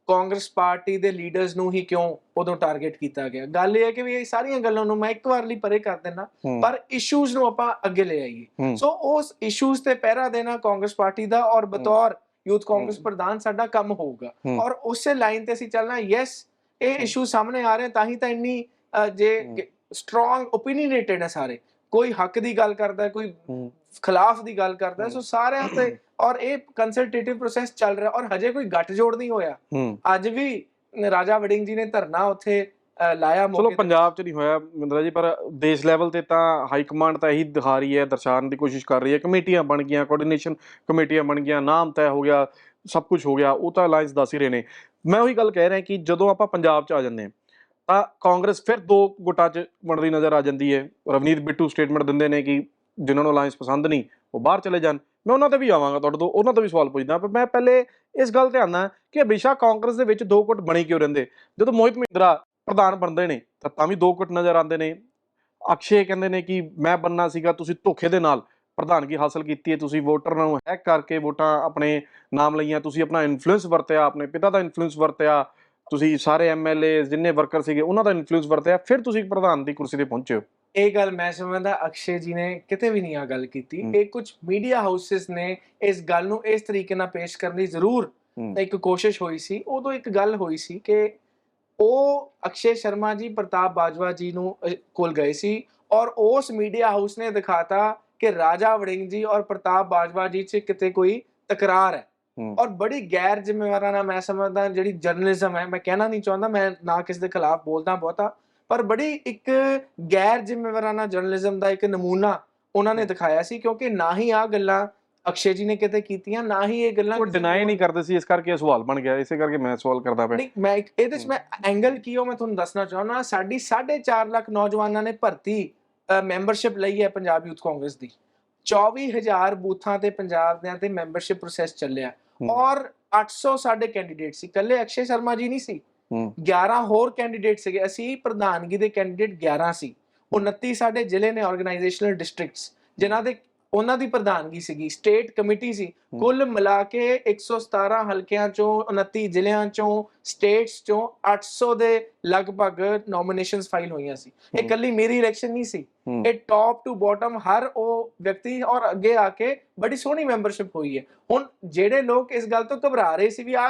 ਕਾਂਗਰਸ ਪਾਰਟੀ ਦੇ ਲੀਡਰਸ ਨੂੰ ਹੀ ਕਿਉਂ ਉਦੋਂ ਟਾਰਗੇਟ ਕੀਤਾ ਗਿਆ। ਗੱਲ ਇਹ ਹੈ ਕਿ ਵੀ ਇਹ ਸਾਰੀਆਂ ਗੱਲਾਂ ਨੂੰ ਮੈਂ ਇੱਕ ਵਾਰ ਲਈ ਪਰੇ ਕਰ ਦੇਣਾ, ਪਰ ਇਸ਼ੂਜ਼ ਨੂੰ ਆਪਾਂ ਅੱਗੇ ਲੈ ਆਈਏ। ਸੋ ਉਸ ਇਸ਼ੂਜ਼ ਤੇ ਪਹਿਰਾ ਦੇਣਾ ਕਾਂਗਰਸ ਪਾਰਟੀ ਦਾ, ਔਰ ਬਤੌਰ ਯੂਥ ਕਾਂਗਰਸ ਪ੍ਰਧਾਨ ਸਾਡਾ ਕੰਮ ਹੋਊਗਾ, ਔਰ ਉਸੇ ਲਾਈਨ ਤੇ ਅਸੀਂ ਚੱਲਣਾ। ਯੈਸ, ਇਹ ਇਸ਼ੂ ਸਾਹਮਣੇ ਆ ਰਹੇ ਤਾਂ ਹੀ ਤਾਂ ਇੰਨੀ ਜੇ ਸਟਰੋਂਗ ਓਪੀਨੀਅਨੇਟਡ ਹੈ ਸਾਰੇ, ਕੋਈ ਹੱਕ ਦੀ ਗੱਲ ਕਰਦਾ, ਕੋਈ ਖਿਲਾਫ ਦੀ ਗੱਲ ਕਰਦਾ, ਸੋ ਸਾਰਿਆਂ ਤੇ, ਔਰ ਇਹ ਕੰਸਲਟੇਟਿਵ ਪ੍ਰੋਸੈਸ ਚੱਲ ਰਿਹਾ ਔਰ ਹਜੇ ਕੋਈ ਗੱਠਜੋੜ ਨਹੀਂ ਹੋਇਆ। ਅੱਜ ਵੀ ਰਾਜਾ ਵੜਿੰਗ ਜੀ ਨੇ ਧਰਨਾ ਉੱਥੇ ਲਾਇਆ, ਚਲੋ ਪੰਜਾਬ 'ਚ ਨਹੀਂ ਹੋਇਆ ਮਿੰਦਰਾ ਜੀ, ਪਰ ਦੇਸ਼ ਲੈਵਲ ਤੇ ਤਾਂ ਹਾਈ ਕਮਾਂਡ ਤਾਂ ਇਹੀ ਦਿਖਾ ਰਹੀ ਹੈ, ਦਰਸਾਉਣ ਦੀ ਕੋਸ਼ਿਸ਼ ਕਰ ਰਹੀ ਹੈ, ਕਮੇਟੀਆਂ ਬਣ ਗਈਆਂ, ਕੋਆਰਡੀਨੇਸ਼ਨ ਕਮੇਟੀਆਂ ਬਣ ਗਈਆਂ, ਨਾਮ ਤੈਅ ਹੋ ਗਿਆ, ਸਭ ਕੁਝ ਹੋ ਗਿਆ, ਉਹ ਤਾਂ ਅਲਾਈਅੰਸ ਦੱਸ ਹੀ ਰਹੇ ਨੇ। ਮੈਂ ਉਹੀ ਗੱਲ ਕਹਿ ਰਿਹਾ ਕਿ ਜਦੋਂ ਆਪਾਂ ਪੰਜਾਬ 'ਚ ਆ ਜਾਂਦੇ ਹਾਂ ਤਾਂ ਕਾਂਗਰਸ ਫਿਰ ਦੋ ਗੁੱਟਾਂ 'ਚ ਬਣਦੀ ਨਜ਼ਰ ਆ ਜਾਂਦੀ ਹੈ। ਰਵਨੀਤ ਬਿੱਟੂ ਸਟੇਟਮੈਂਟ ਦਿੰਦੇ ਨੇ ਕਿ ਜਿਨ੍ਹਾਂ ਨੂੰ ਅਲਾਈਅੰਸ ਪਸੰਦ ਨਹੀਂ ਉਹ ਬਾਹਰ ਚਲੇ ਜਾਣ। ਮੈਂ ਉਹਨਾਂ ਤੇ ਵੀ ਆਵਾਂਗਾ, ਤੁਹਾਡੇ ਤੋਂ ਉਹਨਾਂ ਤੋਂ ਵੀ ਸਵਾਲ ਪੁੱਛਦਾ, ਪਰ ਮੈਂ ਪਹਿਲੇ ਇਸ ਗੱਲ ਤੇ ਆਉਂਦਾ ਕਿ ਹਮੇਸ਼ਾ ਕਾਂਗਰਸ ਦੇ ਵਿੱਚ ਦੋ ਗੁੱਟ ਬਣੀ ਕਿਉਂ ਰਹਿੰਦੇ? ਜਦੋਂ ਮੋਹਿਤ ਮਹਿੰਦਰਾ ਪ੍ਰਧਾਨ ਬਣਦੇ ਨੇ ਤਾਂ ਵੀ ਦੋ ਗੁੱਟ ਨਜ਼ਰ ਆਉਂਦੇ ਨੇ। ਅਕਸ਼ੇ ਕਹਿੰਦੇ ਨੇ ਕਿ ਮੈਂ ਬਣਨਾ ਸੀਗਾ, ਤੁਸੀਂ ਧੋਖੇ ਦੇ ਨਾਲ ਪ੍ਰਧਾਨਗੀ ਹਾਸਲ ਕੀਤੀ ਹੈ, ਤੁਸੀਂ ਵੋਟਰ ਨੂੰ ਹੈਕ ਕਰਕੇ ਵੋਟਾਂ ਆਪਣੇ ਨਾਮ ਲਈਆਂ, ਤੁਸੀਂ ਆਪਣਾ ਇਨਫਲੂਐਂਸ ਵਰਤਿਆ, ਆਪਣੇ ਪਿਤਾ ਦਾ ਇਨਫਲੂਐਂਸ ਵਰਤਿਆ, ਤੁਸੀਂ ਸਾਰੇ ਐਮਐਲਏ ਜਿੰਨੇ ਵਰਕਰ ਸੀਗੇ ਉਹਨਾਂ ਦਾ ਇਨਫਲੂਐਂਸ ਵਰਤਿਆ, ਫਿਰ ਤੁਸੀਂ ਪ੍ਰਧਾਨ ਦੀ ਕੁਰਸੀ ਤੇ ਪਹੁੰਚੇ ਹੋ। ਇਹ ਗੱਲ ਮੈਂ ਸਮਝਦਾ ਅਕਸ਼ੇ ਜੀ ਨੇ ਕਿਤੇ ਵੀ ਨਹੀਂ ਆ ਗੱਲ ਕੀਤੀ। ਇਹ ਕੁਝ ਮੀਡੀਆ ਹਾਊਸਿਸ ਨੇ ਇਸ ਗੱਲ ਨੂੰ ਇਸ ਤਰੀਕੇ ਨਾਲ ਪੇਸ਼ ਕਰਨ ਦੀ ਜ਼ਰੂਰ ਇੱਕ ਕੋਸ਼ਿਸ਼ ਹੋਈ ਸੀ। ਉਦੋਂ ਇੱਕ ਗੱਲ ਹੋਈ ਸੀ ਕਿ ਉਹ ਅਕਸ਼ੇ ਸ਼ਰਮਾ ਜੀ ਪ੍ਰਤਾਪ ਬਾਜਵਾ ਜੀ ਨੂੰ ਕੋਲ ਗਏ ਸੀ ਔਰ ਉਸ ਮੀਡੀਆ ਹਾਊਸ ਨੇ ਦਿਖਾਤਾ ਕਿ ਰਾਜਾ ਵੜਿੰਗ ਜੀ ਔਰ ਪ੍ਰਤਾਪ ਬਾਜਵਾ ਜੀ 'ਚ ਕਿਤੇ ਕੋਈ ਤਕਰਾਰ ਹੈ। ਔਰ ਬੜੀ ਗੈਰ ਜ਼ਿੰਮੇਵਾਰਾਨਾ ਮੈਂ ਸਮਝਦਾ ਜਿਹੜੀ ਜਰਨਲਿਜ਼ਮ ਹੈ, ਮੈਂ ਕਹਿਣਾ ਨਹੀਂ ਚਾਹੁੰਦਾ, ਮੈਂ ਨਾ ਕਿਸੇ ਦੇ ਖਿਲਾਫ ਬੋਲਦਾ ਬਹੁਤਾ, ਪਰ ਬੜੀ ਇੱਕ ਗੈਰ ਜ਼ਿੰਮੇਵਾਰਾਨਾ ਜਰਨਲਿਜ਼ਮ ਦਾ ਇੱਕ ਨਮੂਨਾ ਉਹਨਾਂ ਨੇ ਦਿਖਾਇਆ ਸੀ। ਕਿਉਂਕਿ ਨਾ ਹੀ ਆ ਗੱਲਾਂ ਅਕਸ਼ੇ ਜੀ ਨੇ ਕਿਤੇ ਕੀਤੀਆਂ, ਨਾ ਹੀ ਇਹ ਗੱਲਾਂ ਉਹ ਡਿਨਾਈ ਨਹੀਂ ਕਰਦੇ ਸੀ, ਇਸ ਕਰਕੇ ਇਹ ਸਵਾਲ ਬਣ ਗਿਆ। ਇਸੇ ਕਰਕੇ ਮੈਂ ਸਵਾਲ ਕਰਦਾ ਪਿਆ। ਨਹੀਂ, ਮੈਂ ਇਹਦੇ 'ਚ ਮੈਂ ਐਂਗਲ ਕੀ ਉਹ ਮੈਂ ਤੁਹਾਨੂੰ ਦੱਸਣਾ ਚਾਹੁੰਦਾ। ਸਾਡੀ 4.5 ਲੱਖ ਨੌਜਵਾਨਾਂ ਨੇ ਭਰਤੀ ਮੈਂਬਰਸ਼ਿਪ ਲਈ ਹੈ ਪੰਜਾਬ ਯੂਥ ਕਾਂਗਰਸ ਦੀ। 24,000 ਬੂਥਾਂ ਤੇ ਪੰਜਾਬ ਦੇ ਤੇ ਮੈਂਬਰਸ਼ਿਪ ਪ੍ਰੋਸੈਸ ਚੱਲਿਆ ਔਰ 800 ਸਾਡੇ ਕੈਂਡੀਡੇਟ ਸੀ। ਇਕੱਲੇ ਅਕਸ਼ੇ ਸ਼ਰਮਾ ਜੀ ਨਹੀਂ ਸੀ, 11 ਹੋਰ ਕੈਂਡੀਡੇਟ ਸੀਗੇ। ਅਸੀਂ ਪ੍ਰਧਾਨਗੀ ਦੇ ਕੈਂਡੀਡੇਟ 11 ਸੀ। 29 ਸਾਡੇ ਜ਼ਿਲ੍ਹੇ ਨੇ ਆਰਗੇਨਾਈਜੇਸ਼ਨਲ ਡਿਸਟ੍ਰਿਕਟਸ ਜਿਨ੍ਹਾਂ ਦੇ ਉਹਨਾਂ ਦੀ ਪ੍ਰਧਾਨਗੀ ਸੀਗੀ। ਸਟੇਟ ਕਮੇਟੀ ਸੀ। ਕੁੱਲ ਮਿਲਾ ਕੇ 117 ਹਲਕਿਆਂ ਚੋਂ 29 ਜ਼ਿਲ੍ਹਿਆਂ ਚੋਂ ਸਟੇਟਸ ਚੋਂ 800 ਦੇ ਲਗਭਗ ਨੋਮੀਨੇਸ਼ਨਸ ਫਾਈਲ ਹੋਈਆਂ ਸੀ। ਇਹ ਇਕੱਲੀ ਮੇਰੀ ਇਲੈਕਸ਼ਨ ਨਹੀਂ ਸੀ, ਇਹ ਟੌਪ ਟੂ ਬਾਟਮ ਹਰ ਉਹ ਵਿਅਕਤੀ ਔਰ ਅੱਗੇ ਆ ਕੇ ਬੜੀ ਸੋਹਣੀ ਮੈਂਬਰਸ਼ਿਪ ਹੋਈ ਹੈ। ਹੁਣ ਜਿਹੜੇ ਲੋਕ ਇਸ ਗੱਲ ਤੋਂ ਘਬਰਾ ਰਹੇ ਸੀ ਵੀ ਆ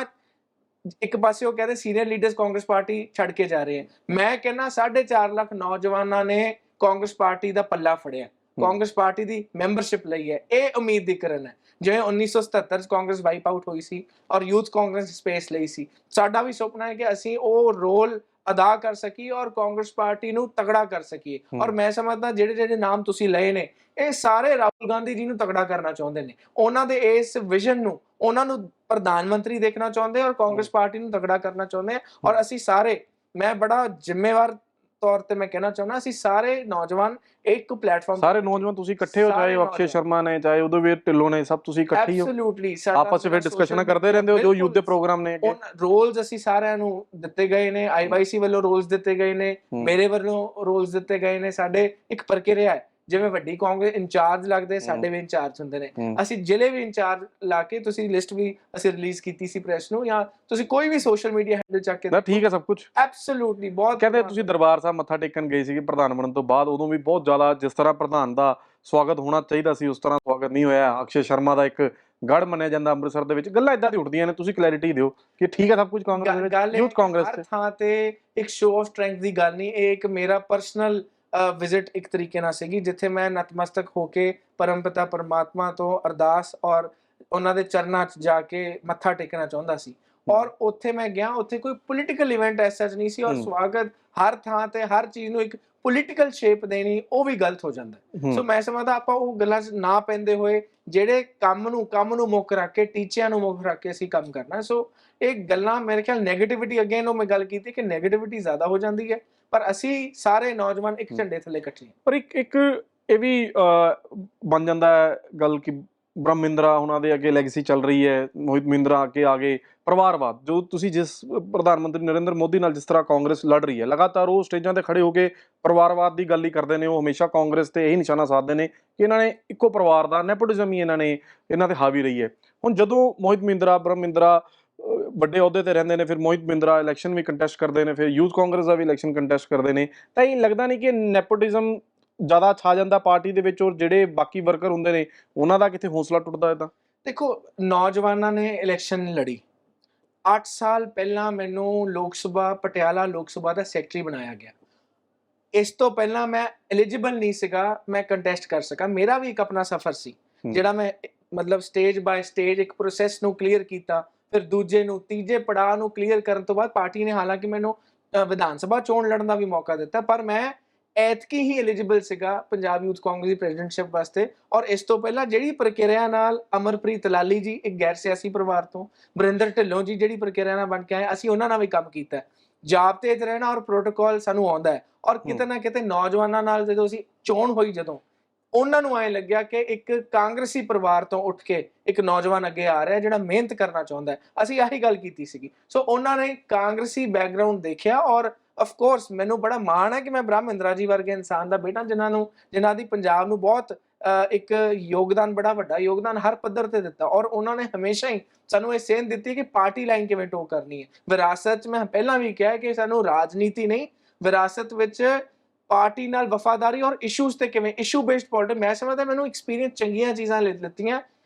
ਇੱਕ ਪਾਸੇ ਉਹ ਕਹਿੰਦੇ ਸੀਨੀਅਰ ਲੀਡਰਸ ਕਾਂਗਰਸ ਪਾਰਟੀ ਛੱਡ ਕੇ ਜਾ ਰਹੇ ਹੈ, ਮੈਂ ਕਹਿੰਦਾ 4.5 ਲੱਖ ਨੌਜਵਾਨਾਂ ਨੇ ਕਾਂਗਰਸ ਪਾਰਟੀ ਦਾ ਪੱਲਾ ਫੜਿਆ, ਕਾਂਗਰਸ ਪਾਰਟੀ ਦੀ ਮੈਂਬਰਸ਼ਿਪ ਲਈ ਹੈ। ਇਹ ਉਮੀਦ ਦੀ ਕਿਰਨ ਹੈ। ਜਿਵੇਂ 1977 ਚ ਕਾਂਗਰਸ ਵਾਈਪ ਆਊਟ ਹੋਈ ਸੀ ਔਰ ਯੂਥ ਕਾਂਗਰਸ ਸਪੇਸ ਲਈ ਸੀ, ਸਾਡਾ ਵੀ ਸੁਪਨਾ ਹੈ ਕਿ ਅਸੀਂ ਉਹ ਰੋਲ ਅਦਾ ਕਰ ਸਕੀਏ ਔਰ ਕਾਂਗਰਸ ਪਾਰਟੀ ਨੂੰ ਤਗੜਾ ਕਰ ਸਕੀਏ। ਔਰ ਮੈਂ ਸਮਝਦਾ ਜਿਹੜੇ ਨਾਮ ਤੁਸੀਂ ਲਏ ਨੇ ਇਹ ਸਾਰੇ ਰਾਹੁਲ ਗਾਂਧੀ ਜੀ ਨੂੰ ਤਗੜਾ ਕਰਨਾ ਚਾਹੁੰਦੇ ਨੇ। ਉਹਨਾਂ ਦੇ ਇਸ ਵਿਜ਼ਨ ਨੂੰ ਉਹਨਾਂ ਨੂੰ ਪ੍ਰਧਾਨ ਮੰਤਰੀ ਦੇਖਣਾ ਚਾਹੁੰਦੇ ਔਰ ਕਾਂਗਰਸ ਪਾਰਟੀ ਨੂੰ ਤਗੜਾ ਕਰਨਾ ਚਾਹੁੰਦੇ ਆ। ਔਰ ਅਸੀਂ ਸਾਰੇ, ਮੈਂ ਬੜਾ ਜ਼ਿੰਮੇਵਾਰ ਤੌਰ ਤੇ ਮੈਂ ਕਹਿਣਾ ਚਾਹੁੰਦਾ, ਅਸੀਂ ਸਾਰੇ ਨੌਜਵਾਨ ਇੱਕ ਪਲੇਟਫਾਰਮ, ਸਾਰੇ ਨੌਜਵਾਨ ਤੁਸੀਂ ਇਕੱਠੇ ਹੋ, ਚਾਹੇ ਅਕਸ਼ੇ ਸ਼ਰਮਾ ਨੇ ਚਾਹੇ ਉਦਵੀਰ ਢਿੱਲੋਂ ਨੇ, ਸਭ ਤੁਸੀਂ ਇਕੱਠੇ ਹੋ ਐਬਸੋਲੂਟਲੀ ਆਪਸ ਵਿੱਚ ਡਿਸਕਸ਼ਨ ਕਰਦੇ ਰਹਿੰਦੇ ਹੋ ਜੋ ਯੂਥ ਦੇ ਪ੍ਰੋਗਰਾਮ ਨੇ। ਰੋਲਸ ਅਸੀਂ ਸਾਰਿਆਂ ਨੂੰ ਦਿੱਤੇ ਗਏ ਨੇ, ਆਈਵਾਈਸੀ ਵੱਲੋਂ ਰੋਲਸ ਦਿੱਤੇ ਗਏ ਨੇ, ਮੇਰੇ ਵੱਲੋਂ ਰੋਲਸ ਦਿੱਤੇ ਗਏ ਨੇ। ਸਾਡੇ ਇੱਕ ਪ੍ਰਕਿਰਿਆ ਹੈ, ਜਿਵੇਂ ਵੱਡੀ ਕਾਂਗਰਸ ਇੰਚਾਰਜ ਲੱਗਦੇ ਸਾਡੇ ਵੀ ਇੰਚਾਰਜ ਹੁੰਦੇ ਨੇ। ਅਸੀਂ ਜ਼ਿਲ੍ਹੇ ਵੀ ਇੰਚਾਰਜ ਲਾ ਕੇ, ਤੁਸੀਂ ਲਿਸਟ ਵੀ ਅਸੀਂ ਰਿਲੀਜ਼ ਕੀਤੀ ਸੀ ਪ੍ਰੈਸ ਨੂੰ, ਜਾਂ ਤੁਸੀਂ ਕੋਈ ਵੀ ਸੋਸ਼ਲ ਮੀਡੀਆ ਹੈਂਡਲ ਚੱਕ ਕੇ ਠੀਕ ਹੈ ਸਭ ਕੁਝ ਐਬਸੋਲੂਟਲੀ। ਬਹੁਤ ਕਹਿੰਦੇ ਤੁਸੀਂ ਦਰਬਾਰ ਸਾਹਿਬ ਮੱਥਾ ਟੇਕਣ ਗਏ ਸੀਗੇ ਪ੍ਰਧਾਨ ਬਣਨ ਤੋਂ ਬਾਅਦ, ਉਦੋਂ ਵੀ ਬਹੁਤ ਜ਼ਿਆਦਾ ਜਿਸ ਤਰ੍ਹਾਂ ਪ੍ਰਧਾਨ ਦਾ ਸਵਾਗਤ ਹੋਣਾ ਚਾਹੀਦਾ ਸੀ ਉਸ ਤਰ੍ਹਾਂ ਸਵਾਗਤ ਨਹੀਂ ਹੋਇਆ। ਅਕਸ਼ੇ ਸ਼ਰਮਾ ਦਾ ਇੱਕ ਗੜ ਮੰਨਿਆ ਜਾਂਦਾ ਅੰਮ੍ਰਿਤਸਰ ਦੇ ਵਿੱਚ, ਗੱਲਾਂ ਇਦਾਂ ਦੀ ਉੱਠਦੀਆਂ ਨੇ, ਤੁਸੀਂ ਕਲੈਰਿਟੀ ਦਿਓ ਕਿ ਠੀਕ ਹੈ ਸਭ ਕੁਝ ਕਾਂਗਰਸ ਦੇ ਵਿੱਚ, ਯੂਥ ਕਾਂਗਰਸ ਹਰ ਥਾਂ ਤੇ ਇੱਕ ਸ਼ੋਅ ਆਫ ਸਟਰੈਂਥ ਦੀ ਗੱਲ ਨਹੀਂ। ਇਹ ਇੱਕ ਮੇਰਾ ਪਰਸਨਲ ਵਿਜ਼ਿਟ ਇੱਕ ਤਰੀਕੇ ਨਾਲ ਸੀਗੀ ਜਿੱਥੇ ਮੈਂ ਨਤਮਸਤਕ ਹੋ ਕੇ ਪਰਮਪਿਤਾ ਪਰਮਾਤਮਾ ਤੋਂ ਅਰਦਾਸ ਔਰ ਉਹਨਾਂ ਦੇ ਚਰਨਾਂ 'ਚ ਜਾ ਕੇ ਮੱਥਾ ਟੇਕਣਾ ਚਾਹੁੰਦਾ ਸੀ। ਔਰ ਉੱਥੇ ਮੈਂ ਗਿਆ, ਉੱਥੇ ਕੋਈ ਪੋਲੀਟੀਕਲ ਇਵੈਂਟ ਐਸਾ ਨਹੀਂ ਸੀ। ਔਰ ਸਵਾਗਤ ਹਰ ਥਾਂ ਤੇ ਹਰ ਚੀਜ਼ ਨੂੰ ਇੱਕ ਪੋਲੀਟੀਕਲ ਸ਼ੇਪ ਦੇਣੀ ਉਹ ਵੀ ਗਲਤ ਹੋ ਜਾਂਦਾ। ਸੋ ਮੈਂ ਸਮਝਦਾ ਆਪਾਂ ਉਹ ਗੱਲਾਂ 'ਚ ਨਾ ਪੈਂਦੇ ਹੋਏ ਜਿਹੜੇ ਕੰਮ ਨੂੰ ਮੁੱਖ ਰੱਖ ਕੇ, ਟੀਚਿਆਂ ਨੂੰ ਮੁੱਖ ਰੱਖ ਕੇ ਅਸੀਂ ਕੰਮ ਕਰਨਾ। ਸੋ ਇਹ ਗੱਲਾਂ ਮੇਰੇ ਖਿਆਲ ਨੈਗੇਟਿਵਿਟੀ, ਅਗੇਨ ਉਹ ਮੈਂ ਗੱਲ ਕੀਤੀ ਕਿ ਨੈਗੇਟਿਵਿਟੀ ਜ਼ਿਆਦਾ ਹੋ ਜਾਂਦੀ ਹੈ, ਪਰ ਅਸੀਂ ਸਾਰੇ ਨੌਜਵਾਨ ਇੱਕ ਝੰਡੇ ਥੱਲੇ ਇਕੱਠੇ। ਪਰ ਇੱਕ ਇਹ ਵੀ ਬਣ ਜਾਂਦਾ ਹੈ ਗੱਲ ਕਿ ਬ੍ਰਹਮ ਮਹਿੰਦਰਾ ਉਹਨਾਂ ਦੇ ਅੱਗੇ ਲੈਗੇਸੀ ਚੱਲ ਰਹੀ ਹੈ, ਮੋਹਿਤ ਮਹਿੰਦਰਾ ਅੱਗੇ ਆ ਗਏ, ਪਰਿਵਾਰਵਾਦ ਜੋ ਤੁਸੀਂ ਜਿਸ ਪ੍ਰਧਾਨ ਮੰਤਰੀ ਨਰਿੰਦਰ ਮੋਦੀ ਨਾਲ ਜਿਸ ਤਰ੍ਹਾਂ ਕਾਂਗਰਸ ਲੜ ਰਹੀ ਹੈ, ਲਗਾਤਾਰ ਉਹ ਸਟੇਜਾਂ ਤੇ ਖੜੇ ਹੋ ਕੇ ਪਰਿਵਾਰਵਾਦ ਦੀ ਗੱਲ ਹੀ ਕਰਦੇ ਨੇ। ਉਹ ਹਮੇਸ਼ਾ ਕਾਂਗਰਸ ਤੇ ਇਹੀ ਨਿਸ਼ਾਨਾ ਸਾਧਦੇ ਨੇ ਕਿ ਇਹਨਾਂ ਨੇ ਇੱਕੋ ਪਰਿਵਾਰ ਦਾ ਨੈਪੋਟਿਜ਼ਮ ਹੀ ਇਹਨਾਂ ਤੇ ਹਾਵੀ ਰਹੀ ਹੈ। ਹੁਣ ਜਦੋਂ ਮੋਹਿਤ ਮਹਿੰਦਰਾ, ਬ੍ਰਹਮ ਮਹਿੰਦਰਾ ਵੱਡੇ ਅਹੁਦੇ ਤੇ ਰਹਿੰਦੇ ਨੇ, ਫਿਰ ਮੋਹਿਤ ਮਹਿੰਦਰਾ ਇਲੈਕਸ਼ਨ ਵੀ ਕੰਟੈਸਟ ਕਰਦੇ ਨੇ, ਫਿਰ ਯੂਥ ਕਾਂਗਰਸ ਦਾ ਵੀ ਇਲੈਕਸ਼ਨ ਕੰਟੈਸਟ ਕਰਦੇ ਨੇ, ਤਾਂ ਇਹ ਲੱਗਦਾ ਨਹੀਂ ਕਿ ਨੈਪੋਟਿਜ਼ਮ ਜ਼ਿਆਦਾ ਛਾ ਜਾਂਦਾ ਪਾਰਟੀ ਦੇ ਵਿੱਚ ਔਰ ਜਿਹੜੇ ਬਾਕੀ ਵਰਕਰ ਹੁੰਦੇ ਨੇ ਉਹਨਾਂ ਦਾ ਕਿਤੇ ਹੌਸਲਾ ਟੁੱਟਦਾ? ਇਦਾਂ ਦੇਖੋ, ਨੌਜਵਾਨਾਂ ਨੇ ਇਲੈਕਸ਼ਨ ਲੜੀ। 8 ਸਾਲ ਪਹਿਲਾਂ ਮੈਨੂੰ ਲੋਕ ਸਭਾ, ਪਟਿਆਲਾ ਲੋਕ ਸਭਾ ਦਾ ਸੈਕਟਰੀ ਬਣਾਇਆ ਗਿਆ। ਇਸ ਤੋਂ ਪਹਿਲਾਂ ਮੈਂ ਐਲੀਜੀਬਲ ਨਹੀਂ ਸੀਗਾ ਮੈਂ ਕੰਟੈਸਟ ਕਰ ਸਕਾਂ। ਮੇਰਾ ਵੀ ਇੱਕ ਆਪਣਾ ਸਫ਼ਰ ਸੀ ਜਿਹੜਾ ਮੈਂ ਮਤਲਬ ਸਟੇਜ ਬਾਏ ਸਟੇਜ ਇੱਕ ਪ੍ਰੋਸੈਸ ਨੂੰ ਕਲੀਅਰ ਕੀਤਾ, ਫਿਰ ਦੂਜੇ ਨੂੰ, ਤੀਜੇ ਪੜਾਅ ਨੂੰ ਕਲੀਅਰ ਕਰਨ ਤੋਂ ਬਾਅਦ ਪਾਰਟੀ ਨੇ ਹਾਲਾਂਕਿ ਮੈਨੂੰ ਵਿਧਾਨ ਸਭਾ ਚੋਣ ਲੜਨ ਦਾ ਵੀ ਮੌਕਾ ਦਿੱਤਾ, ਪਰ ਮੈਂ ਐਤਕੀ ਹੀ ਐਲੀਜੀਬਲ ਸੀਗਾ ਪੰਜਾਬ ਯੂਥ ਕਾਂਗਰਸ ਦੀ ਪ੍ਰੈਜ਼ੀਡੈਂਟਸ਼ਿਪ ਵਾਸਤੇ। ਔਰ ਇਸ ਤੋਂ ਪਹਿਲਾਂ ਜਿਹੜੀ ਪ੍ਰਕਿਰਿਆ ਨਾਲ ਅਮਰਪ੍ਰੀਤ ਲਾਲੀ ਜੀ ਇੱਕ ਗੈਰ ਸਿਆਸੀ ਪਰਿਵਾਰ ਤੋਂ, ਬਰਿੰਦਰ ਢਿੱਲੋਂ ਜੀ ਜਿਹੜੀ ਪ੍ਰਕਿਰਿਆ ਨਾਲ ਬਣ ਕੇ ਆਏ, ਅਸੀਂ ਉਹਨਾਂ ਨਾਲ ਵੀ ਕੰਮ ਕੀਤਾ। ਜਾਬਤੇ 'ਚ ਰਹਿਣਾ ਔਰ ਪ੍ਰੋਟੋਕਾਲ ਸਾਨੂੰ ਆਉਂਦਾ ਹੈ। ਔਰ ਕਿਤੇ ਨਾ ਕਿਤੇ ਨੌਜਵਾਨਾਂ ਨਾਲ ਜਦੋਂ ਅਸੀਂ ਚੋਣ ਹੋਈ, ਜਦੋਂ ਉਹਨਾਂ ਨੂੰ ਐਂ ਲੱਗਿਆ ਕਿ ਇੱਕ ਕਾਂਗਰਸੀ ਪਰਿਵਾਰ ਤੋਂ ਉੱਠ ਕੇ ਇੱਕ ਨੌਜਵਾਨ ਅੱਗੇ ਆ ਰਿਹਾ ਜਿਹੜਾ ਮਿਹਨਤ ਕਰਨਾ ਚਾਹੁੰਦਾ ਹੈ, ਅਸੀਂ ਆਹੀ ਗੱਲ ਕੀਤੀ ਸੀਗੀ। ਸੋ ਉਹਨਾਂ ਨੇ ਕਾਂਗਰਸੀ ਬੈਕਗ੍ਰਾਉਂਡ ਦੇਖਿਆ ਔਰ ਆਫ ਕੋਰਸ ਮੈਨੂੰ ਬੜਾ ਮਾਣ ਹੈ ਕਿ ਮੈਂ ਬ੍ਰਹਮ ਮਹਿੰਦਰਾ ਜੀ ਵਰਗੇ ਇਨਸਾਨ ਦਾ ਬੇਟਾ, ਜਿਨ੍ਹਾਂ ਦੀ ਪੰਜਾਬ ਨੂੰ ਬਹੁਤ ਇੱਕ ਯੋਗਦਾਨ, ਬੜਾ ਵੱਡਾ ਯੋਗਦਾਨ ਹਰ ਪੱਧਰ ਤੇ ਦਿੱਤਾ ਔਰ ਉਹਨਾਂ ਨੇ ਹਮੇਸ਼ਾ ਹੀ ਸਾਨੂੰ ਇਹ ਸੇਧ ਦਿੱਤੀ ਕਿ ਪਾਰਟੀ ਲਾਈਨ ਕਿਵੇਂ ਟੋ ਕਰਨੀ ਹੈ। ਵਿਰਾਸਤ 'ਚ ਮੈਂ ਪਹਿਲਾਂ ਵੀ ਕਿਹਾ ਕਿ ਸਾਨੂੰ ਰਾਜਨੀਤੀ ਨਹੀਂ, ਵਿਰਾਸਤ ਵਿੱਚ ਪਾਰਟੀ ਨਾਲ ਵਫਾਦਾਰੀ ਔਰ ਇਸ਼ੂਜ਼ ਤੇ ਕਿਵੇਂ, ਇਸ਼ੂ ਬੇਸਡ ਪੋਲਿਟਿਕਸ, ਮੈਂ ਸਮਝਦਾ ਮੈਨੂੰ ਐਕਸਪੀਰੀਅੰਸ ਚੰਗੀਆਂ ਚੀਜ਼ਾਂ ਲਿੱਤੀਆਂ।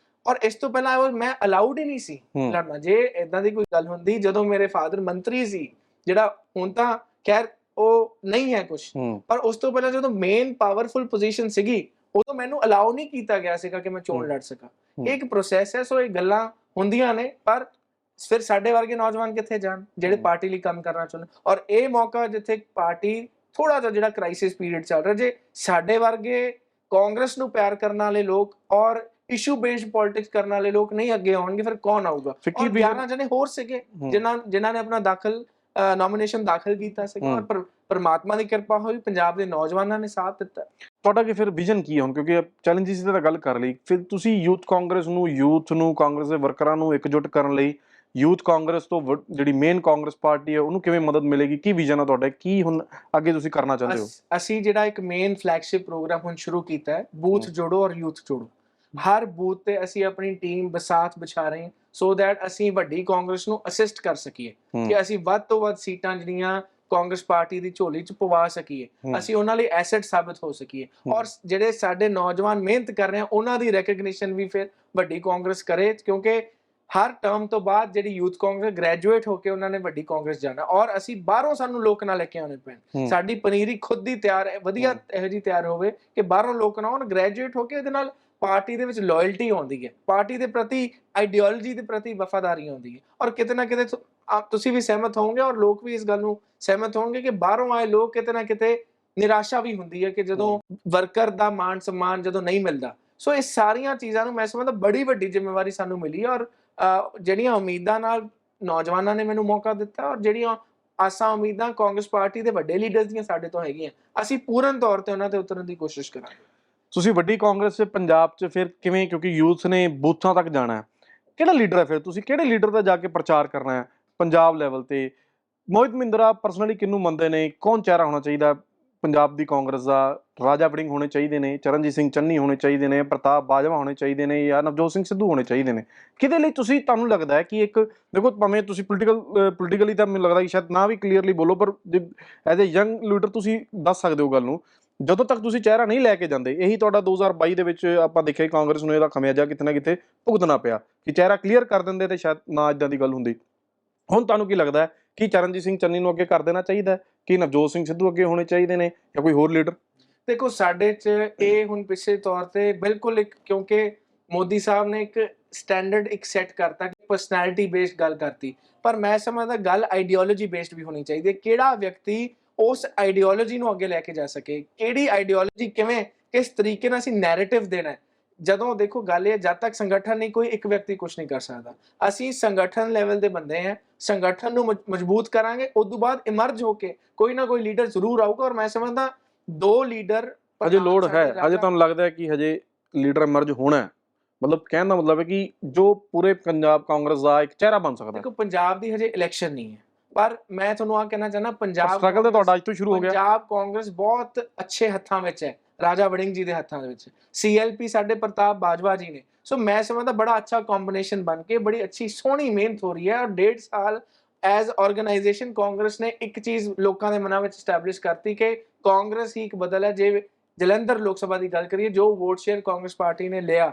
ਔਰ ਇਸ ਤੋਂ ਪਹਿਲਾਂ ਮੈਂ ਅਲਾਉਡ ਹੀ ਨਹੀਂ ਸੀ ਲੜਨਾ। ਜੇ ਇਦਾਂ ਦੀ ਕੋਈ ਗੱਲ ਹੁੰਦੀ, ਜਦੋਂ ਮੇਰੇ ਫਾਦਰ ਮੰਤਰੀ ਸੀ, ਜਿਹੜਾ ਹੁਣ ਤਾਂ ਖੈਰ ਉਹ ਨਹੀਂ ਹੈ ਕੁਛ, ਪਰ ਉਸ ਤੋਂ ਪਹਿਲਾਂ ਜਦੋਂ ਮੇਨ ਪਾਵਰਫੁਲ ਪੋਜੀਸ਼ਨ ਸੀਗੀ, ਉਦੋਂ ਮੈਨੂੰ ਅਲਾਉ ਨਹੀਂ ਕੀਤਾ ਗਿਆ ਸੀਗਾ ਕਿ ਮੈਂ ਚੋਣ ਲੜ ਸਕਾਂ। ਇਹ ਇੱਕ ਪ੍ਰੋਸੈਸ ਹੈ, ਸੋ ਇਹ ਗੱਲਾਂ ਹੁੰਦੀਆਂ ਨੇ, ਪਰ ਫਿਰ ਸਾਡੇ ਵਰਗੇ ਨੌਜਵਾਨ ਕਿੱਥੇ ਜਾਣ ਜਿਹੜੇ ਪਾਰਟੀ ਲਈ ਕੰਮ ਕਰਨਾ ਚਾਹੁੰਦੇ। ਔਰ ਇਹ ਮੌਕਾ ਜਿੱਥੇ ਪਾਰਟੀ ਥੋੜਾ ਜਿਹਾ ਜਿਹੜਾ ਕ੍ਰਾਈਸਿਸ ਪੀਰੀਅਡ ਚੱਲ ਰਿਹਾ, ਜੇ ਸਾਡੇ ਵਰਗੇ ਕਾਂਗਰਸ ਨੂੰ ਪਿਆਰ ਕਰਨ ਵਾਲੇ ਲੋਕ ਔਰ ਇਸ਼ੂ ਬੇਸਡ ਪੋਲਿਟਿਕਸ ਕਰਨ ਵਾਲੇ ਲੋਕ ਨਹੀਂ ਅੱਗੇ ਆਉਣਗੇ, ਫਿਰ ਕੌਣ ਆਊਗਾ? ਔਰ 11 ਜਣੇ ਹੋਰ ਸੀਗੇ ਜਿਨ੍ਹਾਂ ਨੇ ਆਪਣਾ ਨੋਮੀਨੇਸ਼ਨ ਦਾਖਲ ਕੀਤਾ ਸੀਗਾ ਔਰ ਪਰਮਾਤਮਾ ਦੀ ਕਿਰਪਾ ਹੋਈ, ਪੰਜਾਬ ਦੇ ਨੌਜਵਾਨਾਂ ਨੇ ਸਾਥ ਦਿੱਤਾ। ਤੁਹਾਡਾ ਕੀ ਫਿਰ ਵਿਜ਼ਨ ਕੀ ਹੈ ਹੁਣ, ਕਿਉਂਕਿ ਚੈਲੰਜਿਸ ਦੀ ਤਾਂ ਗੱਲ ਕਰ ਲਈ, ਫਿਰ ਤੁਸੀਂ ਯੂਥ ਕਾਂਗਰਸ ਨੂੰ ਕਾਂਗਰਸ ਦੇ ਵਰਕਰਾਂ ਨੂੰ ਇਕਜੁੱਟ ਕਰਨ ਲਈ ਯੂਥ ਕਾਂਗਰਸ ਤੋਂ ਜਿਹੜੀ ਮੇਨ ਕਾਂਗਰਸ ਪਾਰਟੀ ਹੈ ਉਹਨੂੰ ਕਿਵੇਂ ਮਦਦ ਮਿਲੇਗੀ? ਕੀ ਵਿਜ਼ਨ ਹੈ ਤੁਹਾਡਾ, ਕੀ ਹੁਣ ਅੱਗੇ ਤੁਸੀਂ ਕਰਨਾ ਚਾਹੁੰਦੇ ਹੋ? ਅਸੀਂ ਜਿਹੜਾ ਇੱਕ ਮੇਨ ਫਲੈਗਸ਼ਿਪ ਪ੍ਰੋਗਰਾਮ ਹੁਣ ਸ਼ੁਰੂ ਕੀਤਾ ਹੈ, ਬੂਥ ਜੋੜੋ ਔਰ ਯੂਥ ਜੋੜੋ। ਹਰ ਬੂਥ ਤੇ ਅਸੀਂ ਆਪਣੀ ਟੀਮ ਬਸਾਤ ਵਿਛਾ ਰਹੇ ਹਾਂ, ਸੋ ਦੈਟ ਅਸੀਂ ਵੱਡੀ ਕਾਂਗਰਸ ਨੂੰ ਅਸਿਸਟ ਕਰ ਸਕੀਏ ਕਿ ਅਸੀਂ ਵੱਧ ਤੋਂ ਵੱਧ ਸੀਟਾਂ ਜਿਹੜੀਆਂ ਕਾਂਗਰਸ ਪਾਰਟੀ ਦੀ ਝੋਲੀ 'ਚ ਪਵਾ ਸਕੀਏ, ਅਸੀਂ ਉਹਨਾਂ ਲਈ ਐਸੈਟ ਸਾਬਤ ਹੋ ਸਕੀਏ। ਔਰ ਜਿਹੜੇ ਸਾਡੇ ਨੌਜਵਾਨ ਮਿਹਨਤ ਕਰ ਰਹੇ ਆ, ਉਹਨਾਂ ਦੀ ਰੈਕਗਨੀਸ਼ਨ ਵੀ ਫਿਰ ਵੱਡੀ ਕਾਂਗਰਸ ਕਰੇ, ਕਿਉਂਕਿ ਹਰ ਟਰਮ ਤੋਂ ਬਾਅਦ ਜਿਹੜੀ ਯੂਥ ਕਾਂਗਰਸ ਗ੍ਰੈਜੂਏਟ ਹੋ ਕੇ ਉਹਨਾਂ ਨੇ ਵੱਡੀ ਕਾਂਗਰਸ ਜਾਣਾ, ਔਰ ਅਸੀਂ ਬਾਹਰੋਂ ਸਾਨੂੰ ਲੋਕ ਨਾ ਲੈ ਕੇ ਆਉਣੇ ਪੈਣ। ਸਾਡੀ ਪਨੀਰੀ ਖੁਦ ਦੀ ਤਿਆਰ ਹੈ, ਵਧੀਆ ਇਹੋ ਜਿਹੀ ਤਿਆਰ ਹੋਵੇ ਕਿ ਬਾਹਰੋਂ ਲੋਕ ਨਾ ਆਉਣ, ਗ੍ਰੈਜੂਏਟ ਹੋ ਕੇ ਇਹਦੇ ਨਾਲ ਪਾਰਟੀ ਦੇ ਵਿੱਚ ਲਾਇਲਟੀ ਆਉਂਦੀ ਹੈ, ਪਾਰਟੀ ਦੇ ਪ੍ਰਤੀ, ਆਈਡੀਓਲੋਜੀ ਦੇ ਪ੍ਰਤੀ ਵਫਾਦਾਰੀ ਆਉਂਦੀ ਹੈ। ਔਰ ਕਿਤੇ ਨਾ ਕਿਤੇ ਤੁਸੀਂ ਵੀ ਸਹਿਮਤ ਹੋਵੋਗੇ ਔਰ ਲੋਕ ਵੀ ਇਸ ਗੱਲ ਨੂੰ ਸਹਿਮਤ ਹੋਣਗੇ ਕਿ ਬਾਹਰੋਂ ਆਏ ਲੋਕ ਕਿਤੇ ਨਾ ਕਿਤੇ ਨਿਰਾਸ਼ਾ ਵੀ ਹੁੰਦੀ ਹੈ ਕਿ ਜਦੋਂ ਵਰਕਰ ਦਾ ਮਾਣ ਸਨਮਾਨ ਜਦੋਂ ਨਹੀਂ ਮਿਲਦਾ। ਸੋ ਇਹ ਸਾਰੀਆਂ ਚੀਜ਼ਾਂ ਨੂੰ ਮੈਂ ਸਮਝਦਾ ਬੜੀ ਵੱਡੀ ਜ਼ਿੰਮੇਵਾਰੀ ਸਾਨੂੰ ਮਿਲੀ, ਔਰ ਜਿਹੜੀਆਂ ਉਮੀਦਾਂ ਨਾਲ ਨੌਜਵਾਨਾਂ ਨੇ ਮੈਨੂੰ ਮੌਕਾ ਦਿੱਤਾ ਔਰ ਜਿਹੜੀਆਂ ਆਸਾਂ ਉਮੀਦਾਂ ਕਾਂਗਰਸ ਪਾਰਟੀ ਦੇ ਵੱਡੇ ਲੀਡਰਸ ਦੀਆਂ ਸਾਡੇ ਤੋਂ ਹੈਗੀਆਂ, ਅਸੀਂ ਪੂਰਨ ਤੌਰ ਤੇ ਉਹਨਾਂ ਤੇ ਉਤਰਨ ਦੀ ਕੋਸ਼ਿਸ਼ ਕਰਾਂਗੇ। ਤੁਸੀਂ ਵੱਡੀ ਕਾਂਗਰਸ ਪੰਜਾਬ 'ਚ ਫਿਰ ਕਿਵੇਂ, ਕਿਉਂਕਿ ਯੂਥ ਨੇ ਬੂਥਾਂ ਤੱਕ ਜਾਣਾ ਹੈ, ਕਿਹੜਾ ਲੀਡਰ ਹੈ ਫਿਰ ਤੁਸੀਂ ਕਿਹੜੇ ਲੀਡਰ ਦਾ ਜਾ ਕੇ ਪ੍ਰਚਾਰ ਕਰਨਾ ਹੈ ਪੰਜਾਬ ਲੈਵਲ ਤੇ? ਮੋਹਿਤ ਮਹਿੰਦਰਾ ਪਰਸਨਲੀ ਕਿਹਨੂੰ ਮੰਨਦੇ ਨੇ, ਕੌਣ ਚਿਹਰਾ ਹੋਣਾ ਚਾਹੀਦਾ ਪੰਜਾਬ ਦੀ ਕਾਂਗਰਸ ਦਾ? ਰਾਜਾ ਵੜਿੰਗ ਹੋਣੇ ਚਾਹੀਦੇ ਨੇ, ਚਰਨਜੀਤ ਸਿੰਘ ਚੰਨੀ ਹੋਣੇ ਚਾਹੀਦੇ ਨੇ, ਪ੍ਰਤਾਪ ਬਾਜਵਾ ਹੋਣੇ ਚਾਹੀਦੇ ਨੇ, ਜਾਂ ਨਵਜੋਤ ਸਿੰਘ ਸਿੱਧੂ ਹੋਣੇ ਚਾਹੀਦੇ ਨੇ? ਕਿਹਦੇ ਲਈ ਤੁਹਾਨੂੰ ਲੱਗਦਾ ਹੈ ਕਿ ਇੱਕ, ਦੇਖੋ ਭਾਵੇਂ ਤੁਸੀਂ ਪੋਲੀਟੀਕਲੀ ਤਾਂ ਮੈਨੂੰ ਲੱਗਦਾ ਕਿ ਸ਼ਾਇਦ ਨਾ ਵੀ ਕਲੀਅਰਲੀ ਬੋਲੋ, ਪਰ ਐਜ਼ ਏ ਯੰਗ ਲੀਡਰ ਤੁਸੀਂ ਦੱਸ ਸਕਦੇ ਹੋ ਗੱਲ ਨੂੰ। ਜਦੋਂ ਤੱਕ ਤੁਸੀਂ ਚਿਹਰਾ ਨਹੀਂ ਲੈ ਕੇ ਜਾਂਦੇ, ਇਹੀ ਤੁਹਾਡਾ 2022 ਦੇ ਵਿੱਚ ਆਪਾਂ ਦੇਖਿਆ ਕਾਂਗਰਸ ਨੂੰ ਇਹਦਾ ਖਮਿਆਜਾ ਕਿਤੇ ਨਾ ਕਿਤੇ ਭੁਗਤਣਾ ਪਿਆ, ਕਿ ਚਿਹਰਾ ਕਲੀਅਰ ਕਰ ਦਿੰਦੇ ਤੇ ਸ਼ਾਇਦ ਨਾ ਇਦਾਂ ਦੀ ਗੱਲ ਹੁੰਦੀ। ਹੁਣ ਤੁਹਾਨੂੰ ਕੀ ਲੱਗਦਾ ਹੈ ਕਿ ਚਰਨਜੀਤ ਸਿੰਘ ਚੰਨੀ ਨੂੰ ਅੱਗੇ ਕਰ ਦੇਣਾ ਚਾਹੀਦਾ, ਕਿ ਨਵਜੋਤ ਸਿੰਘ ਸਿੱਧੂ ਅੱਗੇ ਹੋਣੇ ਚਾਹੀਦੇ ਨੇ, ਜਾਂ ਕੋਈ ਹੋਰ ਲੀਡਰ? ਦੇਖੋ ਸਾਡੇ 'ਚ ਇਹ ਹੁਣ ਪਿਛਲੇ ਤੌਰ ਤੇ ਬਿਲਕੁਲ ਇੱਕ, ਕਿਉਂਕਿ ਮੋਦੀ ਸਾਹਿਬ ਨੇ ਇੱਕ ਸਟੈਂਡਰਡ ਇੱਕ ਸੈੱਟ ਕਰਤਾ ਕਿ ਪਰਸਨੈਲਿਟੀ ਬੇਸਡ ਗੱਲ ਕਰਤੀ, ਪਰ ਮੈਂ ਸਮਝਦਾ ਗੱਲ ਆਈਡੀਓਲੋਜੀ ਬੇਸਡ ਵੀ ਹੋਣੀ ਚਾਹੀਦੀ ਹੈ। ਕਿਹੜਾ ਵਿਅਕਤੀ ਉਸ ਆਈਡੀਓਲੋਜੀ ਨੂੰ ਅੱਗੇ ਲੈ ਕੇ ਜਾ ਸਕੇ, ਕਿਹੜੀ ਆਈਡੀਓਲੋਜੀ, ਕਿਵੇਂ, ਕਿਸ ਤਰੀਕੇ ਨਾਲ ਅਸੀਂ ਨੈਰੇਟਿਵ ਦੇਣਾ ਹੈ। ਜਦੋਂ ਦੇਖੋ ਗੱਲ ਇਹ, ਜਦ ਤੱਕ ਸੰਗਠਨ ਨਹੀਂ, ਕੋਈ ਇੱਕ ਵਿਅਕਤੀ ਕੁਝ ਨਹੀਂ ਕਰ ਸਕਦਾ। ਅਸੀਂ ਸੰਗਠਨ ਲੈਵਲ ਦੇ ਬੰਦੇ ਹਾਂ, ਸੰਗਠਨ ਨੂੰ ਮਜ਼ਬੂਤ ਕਰਾਂਗੇ, ਉਸ ਤੋਂ ਬਾਅਦ ਇਮਰਜ ਹੋ ਕੇ ਕੋਈ ਨਾ ਕੋਈ ਲੀਡਰ ਜ਼ਰੂਰ ਆਊਗਾ। ਔਰ ਮੈਂ ਸਮਝਦਾ 2 ਲੀਡਰ ਹਜੇ ਲੋੜ ਹੈ, ਹਜੇ ਤੁਹਾਨੂੰ ਲੱਗਦਾ ਹੈ ਕਿ ਹਜੇ ਲੀਡਰ ਇਮਰਜ ਹੋਣਾ ਹੈ? ਮਤਲਬ ਕਹਿਣ ਦਾ ਮਤਲਬ ਹੈ ਕਿ ਜੋ ਪੂਰੇ ਪੰਜਾਬ ਕਾਂਗਰਸ ਦਾ ਇੱਕ ਚਿਹਰਾ ਬਣ ਸਕਦਾ। ਦੇਖੋ ਪੰਜਾਬ ਦੀ ਹਜੇ ਇਲੈਕਸ਼ਨ ਨਹੀਂ ਹੈ, ਪਰ ਮੈਂ ਤੁਹਾਨੂੰ ਆ ਕਹਿਣਾ ਚਾਹੁੰਦਾ, ਪੰਜਾਬ ਸਟਰਗਲ ਤਾਂ ਤੁਹਾਡਾ ਅੱਜ ਤੋਂ ਸ਼ੁਰੂ ਹੋ ਗਿਆ। ਪੰਜਾਬ ਕਾਂਗਰਸ ਬਹੁਤ ਅੱਛੇ ਹੱਥਾਂ ਵਿੱਚ ਹੈ, ਰਾਜਾ ਵੜਿੰਗ ਜੀ ਦੇ ਹੱਥਾਂ ਦੇ ਵਿੱਚ, CLP ਸਾਡੇ ਪ੍ਰਤਾਪ ਬਾਜਵਾ ਜੀ ਨੇ। ਸੋ ਮੈਂ ਸਮਝਦਾ ਬੜਾ ਅੱਛਾ ਕੰਬੀਨੇਸ਼ਨ ਬਣ ਕੇ ਬੜੀ ਅੱਛੀ ਸੋਹਣੀ ਮਿਹਨਤ ਹੋ ਰਹੀ ਹੈ। ਔਰ 1.5 ਸਾਲ ਐਜ਼ ਆਰਗੇਨਾਈਜੇਸ਼ਨ ਕਾਂਗਰਸ ਨੇ ਇੱਕ ਚੀਜ਼ ਲੋਕਾਂ ਦੇ ਮਨਾਂ ਵਿੱਚ ਸਟੈਬਲਿਸ਼ ਕਰਤੀ ਕਿ ਕਾਂਗਰਸ ਹੀ ਇੱਕ ਬਦਲ ਹੈ। ਜੇ ਜਲੰਧਰ ਲੋਕ ਸਭਾ ਦੀ ਗੱਲ ਕਰੀਏ, ਜੋ ਵੋਟ ਸ਼ੇਅਰ ਕਾਂਗਰਸ ਪਾਰਟੀ ਨੇ ਲਿਆ,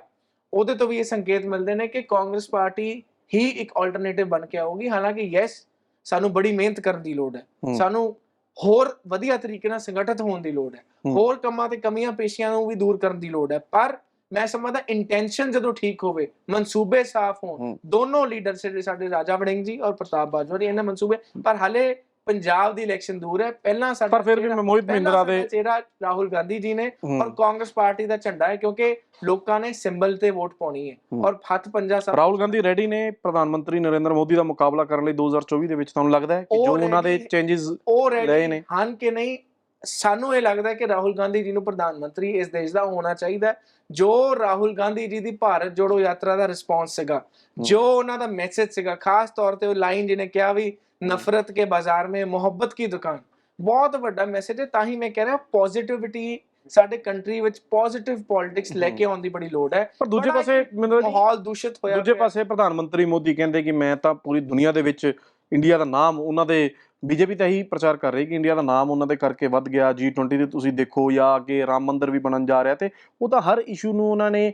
ਉਹਦੇ ਤੋਂ ਵੀ ਇਹ ਸੰਕੇਤ ਮਿਲਦੇ ਨੇ ਕਿ ਕਾਂਗਰਸ ਪਾਰਟੀ ਹੀ ਇੱਕ ਆਲਟਰਨੇਟਿਵ ਬਣ ਕੇ ਆਊਗੀ। ਹਾਲਾਂਕਿ ਯੈਸ, ਸਾਨੂੰ ਬੜੀ ਮਿਹਨਤ ਕਰਨ ਦੀ ਲੋੜ ਹੈ, ਸਾਨੂੰ ਹੋਰ ਵਧੀਆ ਤਰੀਕੇ ਨਾਲ ਸੰਗਠਿਤ ਹੋਣ ਦੀ ਲੋੜ ਹੈ, ਹੋਰ ਕੰਮਾਂ ਤੇ ਕਮੀਆਂ ਪੇਸ਼ੀਆਂ ਨੂੰ ਵੀ ਦੂਰ ਕਰਨ ਦੀ ਲੋੜ ਹੈ। ਪਰ ਮੈਂ ਸਮਝਦਾ ਇੰਟੈਂਸ਼ਨ ਜਦੋਂ ਠੀਕ ਹੋਵੇ, ਮਨਸੂਬੇ ਸਾਫ਼ ਹੋਣ, ਦੋਨੋਂ ਲੀਡਰ ਸਾਡੇ ਰਾਜਾ ਵੜਿੰਗ ਜੀ ਔਰ ਪ੍ਰਤਾਪ ਬਾਜਵਾ ਜੀ, ਇਹਨਾਂ ਮਨਸੂਬੇ, ਪਰ ਹਾਲੇ ਪੰਜਾਬ ਦੀ ਇਲੈਕਸ਼ਨ ਦੂਰ ਹੈ। ਪਹਿਲਾਂ ਸਾਡਾ ਪਰ ਫਿਰ ਵੀ ਮੋਹਿਤ ਮਹਿੰਦਰਾ ਦੇ ਚਿਹਰਾ ਰਾਹੁਲ ਗਾਂਧੀ ਜੀ ਨੇ ਔਰ ਕਾਂਗਰਸ ਪਾਰਟੀ ਦਾ ਝੰਡਾ ਹੈ, ਕਿਉਂਕਿ ਲੋਕਾਂ ਨੇ ਸਿੰਬਲ ਤੇ ਵੋਟ ਪਾਉਣੀ ਹੈ ਔਰ ਹੱਥ ਪੰਜਾ ਸਭ। ਰਾਹੁਲ ਗਾਂਧੀ ਰੈਡੀ ਨੇ ਪ੍ਰਧਾਨ ਮੰਤਰੀ ਨਰਿੰਦਰ ਮੋਦੀ ਦਾ ਮੁਕਾਬਲਾ ਕਰਨ ਲਈ 2024 ਦੇ ਵਿੱਚ? ਤੁਹਾਨੂੰ ਲੱਗਦਾ ਹੈ ਕਿ ਜੋ ਉਹਨਾਂ ਦੇ ਚੇਂਜਸ ਲਏ ਨੇ ਹਨ ਕਿ ਨਹੀਂ? ਸਾਨੂੰ ਇਹ ਲੱਗਦਾ ਕਿ ਰਾਹੁਲ ਗਾਂਧੀ ਜੀ ਨੂੰ ਪ੍ਰਧਾਨ ਮੰਤਰੀ ਇਸ ਦੇਸ਼ ਦਾ ਹੋਣਾ ਚਾਹੀਦਾ। ਜੋ ਰਾਹੁਲ ਗਾਂਧੀ ਜੀ ਦੀ ਭਾਰਤ ਜੋੜੋ ਯਾਤਰਾ ਦਾ ਰਿਸਪੌਂਸ ਸੀਗਾ, ਜੋ ਉਹਨਾਂ ਦਾ ਮੈਸੇਜ ਸੀਗਾ, ਖਾਸ ਤੌਰ ਤੇ ਉਹ ਲਾਈਨ ਜਿਹਨੇ ਕਿਹਾ ਵੀ ਨਫ਼ਰਤ ਕੇ ਬਾਜ਼ਾਰ में मोहब्बत की दुकान, बहुत ਵੱਡਾ ਮੈਸੇਜ ਹੈ। ਤਾਂ ਹੀ ਮੈਂ ਕਹਿ ਰਿਹਾ ਪੋਜ਼ਿਟਿਵਿਟੀ ਸਾਡੇ ਕੰਟਰੀ ਵਿੱਚ ਪੋਜ਼ਿਟਿਵ ਪੋਲਿਟਿਕਸ ਲੈ ਕੇ ਆਉਣ ਦੀ ਬੜੀ ਲੋੜ ਹੈ। ਪਰ ਦੂਜੇ ਬੜਾ ਪਾਸੇ ਇੱਕ ਮੈਨੂੰ ਮਾਹੌਲ ਦੂਸ਼ਿਤ ਹੋਇਆ ਦੂਜੇ ਪਿਆ। ਪਾਸੇ ਪ੍ਰਧਾਨ ਮੰਤਰੀ ਮੋਦੀ ਕਹਿੰਦੇ ਕਿ ਮੈਂ ਤਾਂ ਪੂਰੀ ਦੁਨੀਆ ਦੇ ਵਿੱਚ ਇੰਡੀਆ ਦਾ ਨਾਮ ਉਹਨਾਂ ਦੇ ਬੀਜੇਪੀ ਤਾਂ ਇਹੀ ਪ੍ਰਚਾਰ ਕਰ ਰਹੀ ਕਿ ਇੰਡੀਆ ਦਾ ਨਾਮ ਉਹਨਾਂ ਦੇ ਕਰਕੇ ਵੱਧ ਗਿਆ। G20 ਦੇ ਤੁਸੀਂ ਦੇਖੋ ਜਾਂ ਅੱਗੇ ਰਾਮ ਮੰਦਿਰ ਵੀ ਬਣਨ ਜਾ ਰਿਹਾ ਤੇ ਉਹ ਤਾਂ ਹਰ ਇਸ਼ੂ ਨੂੰ ਉਹਨਾਂ ਨੇ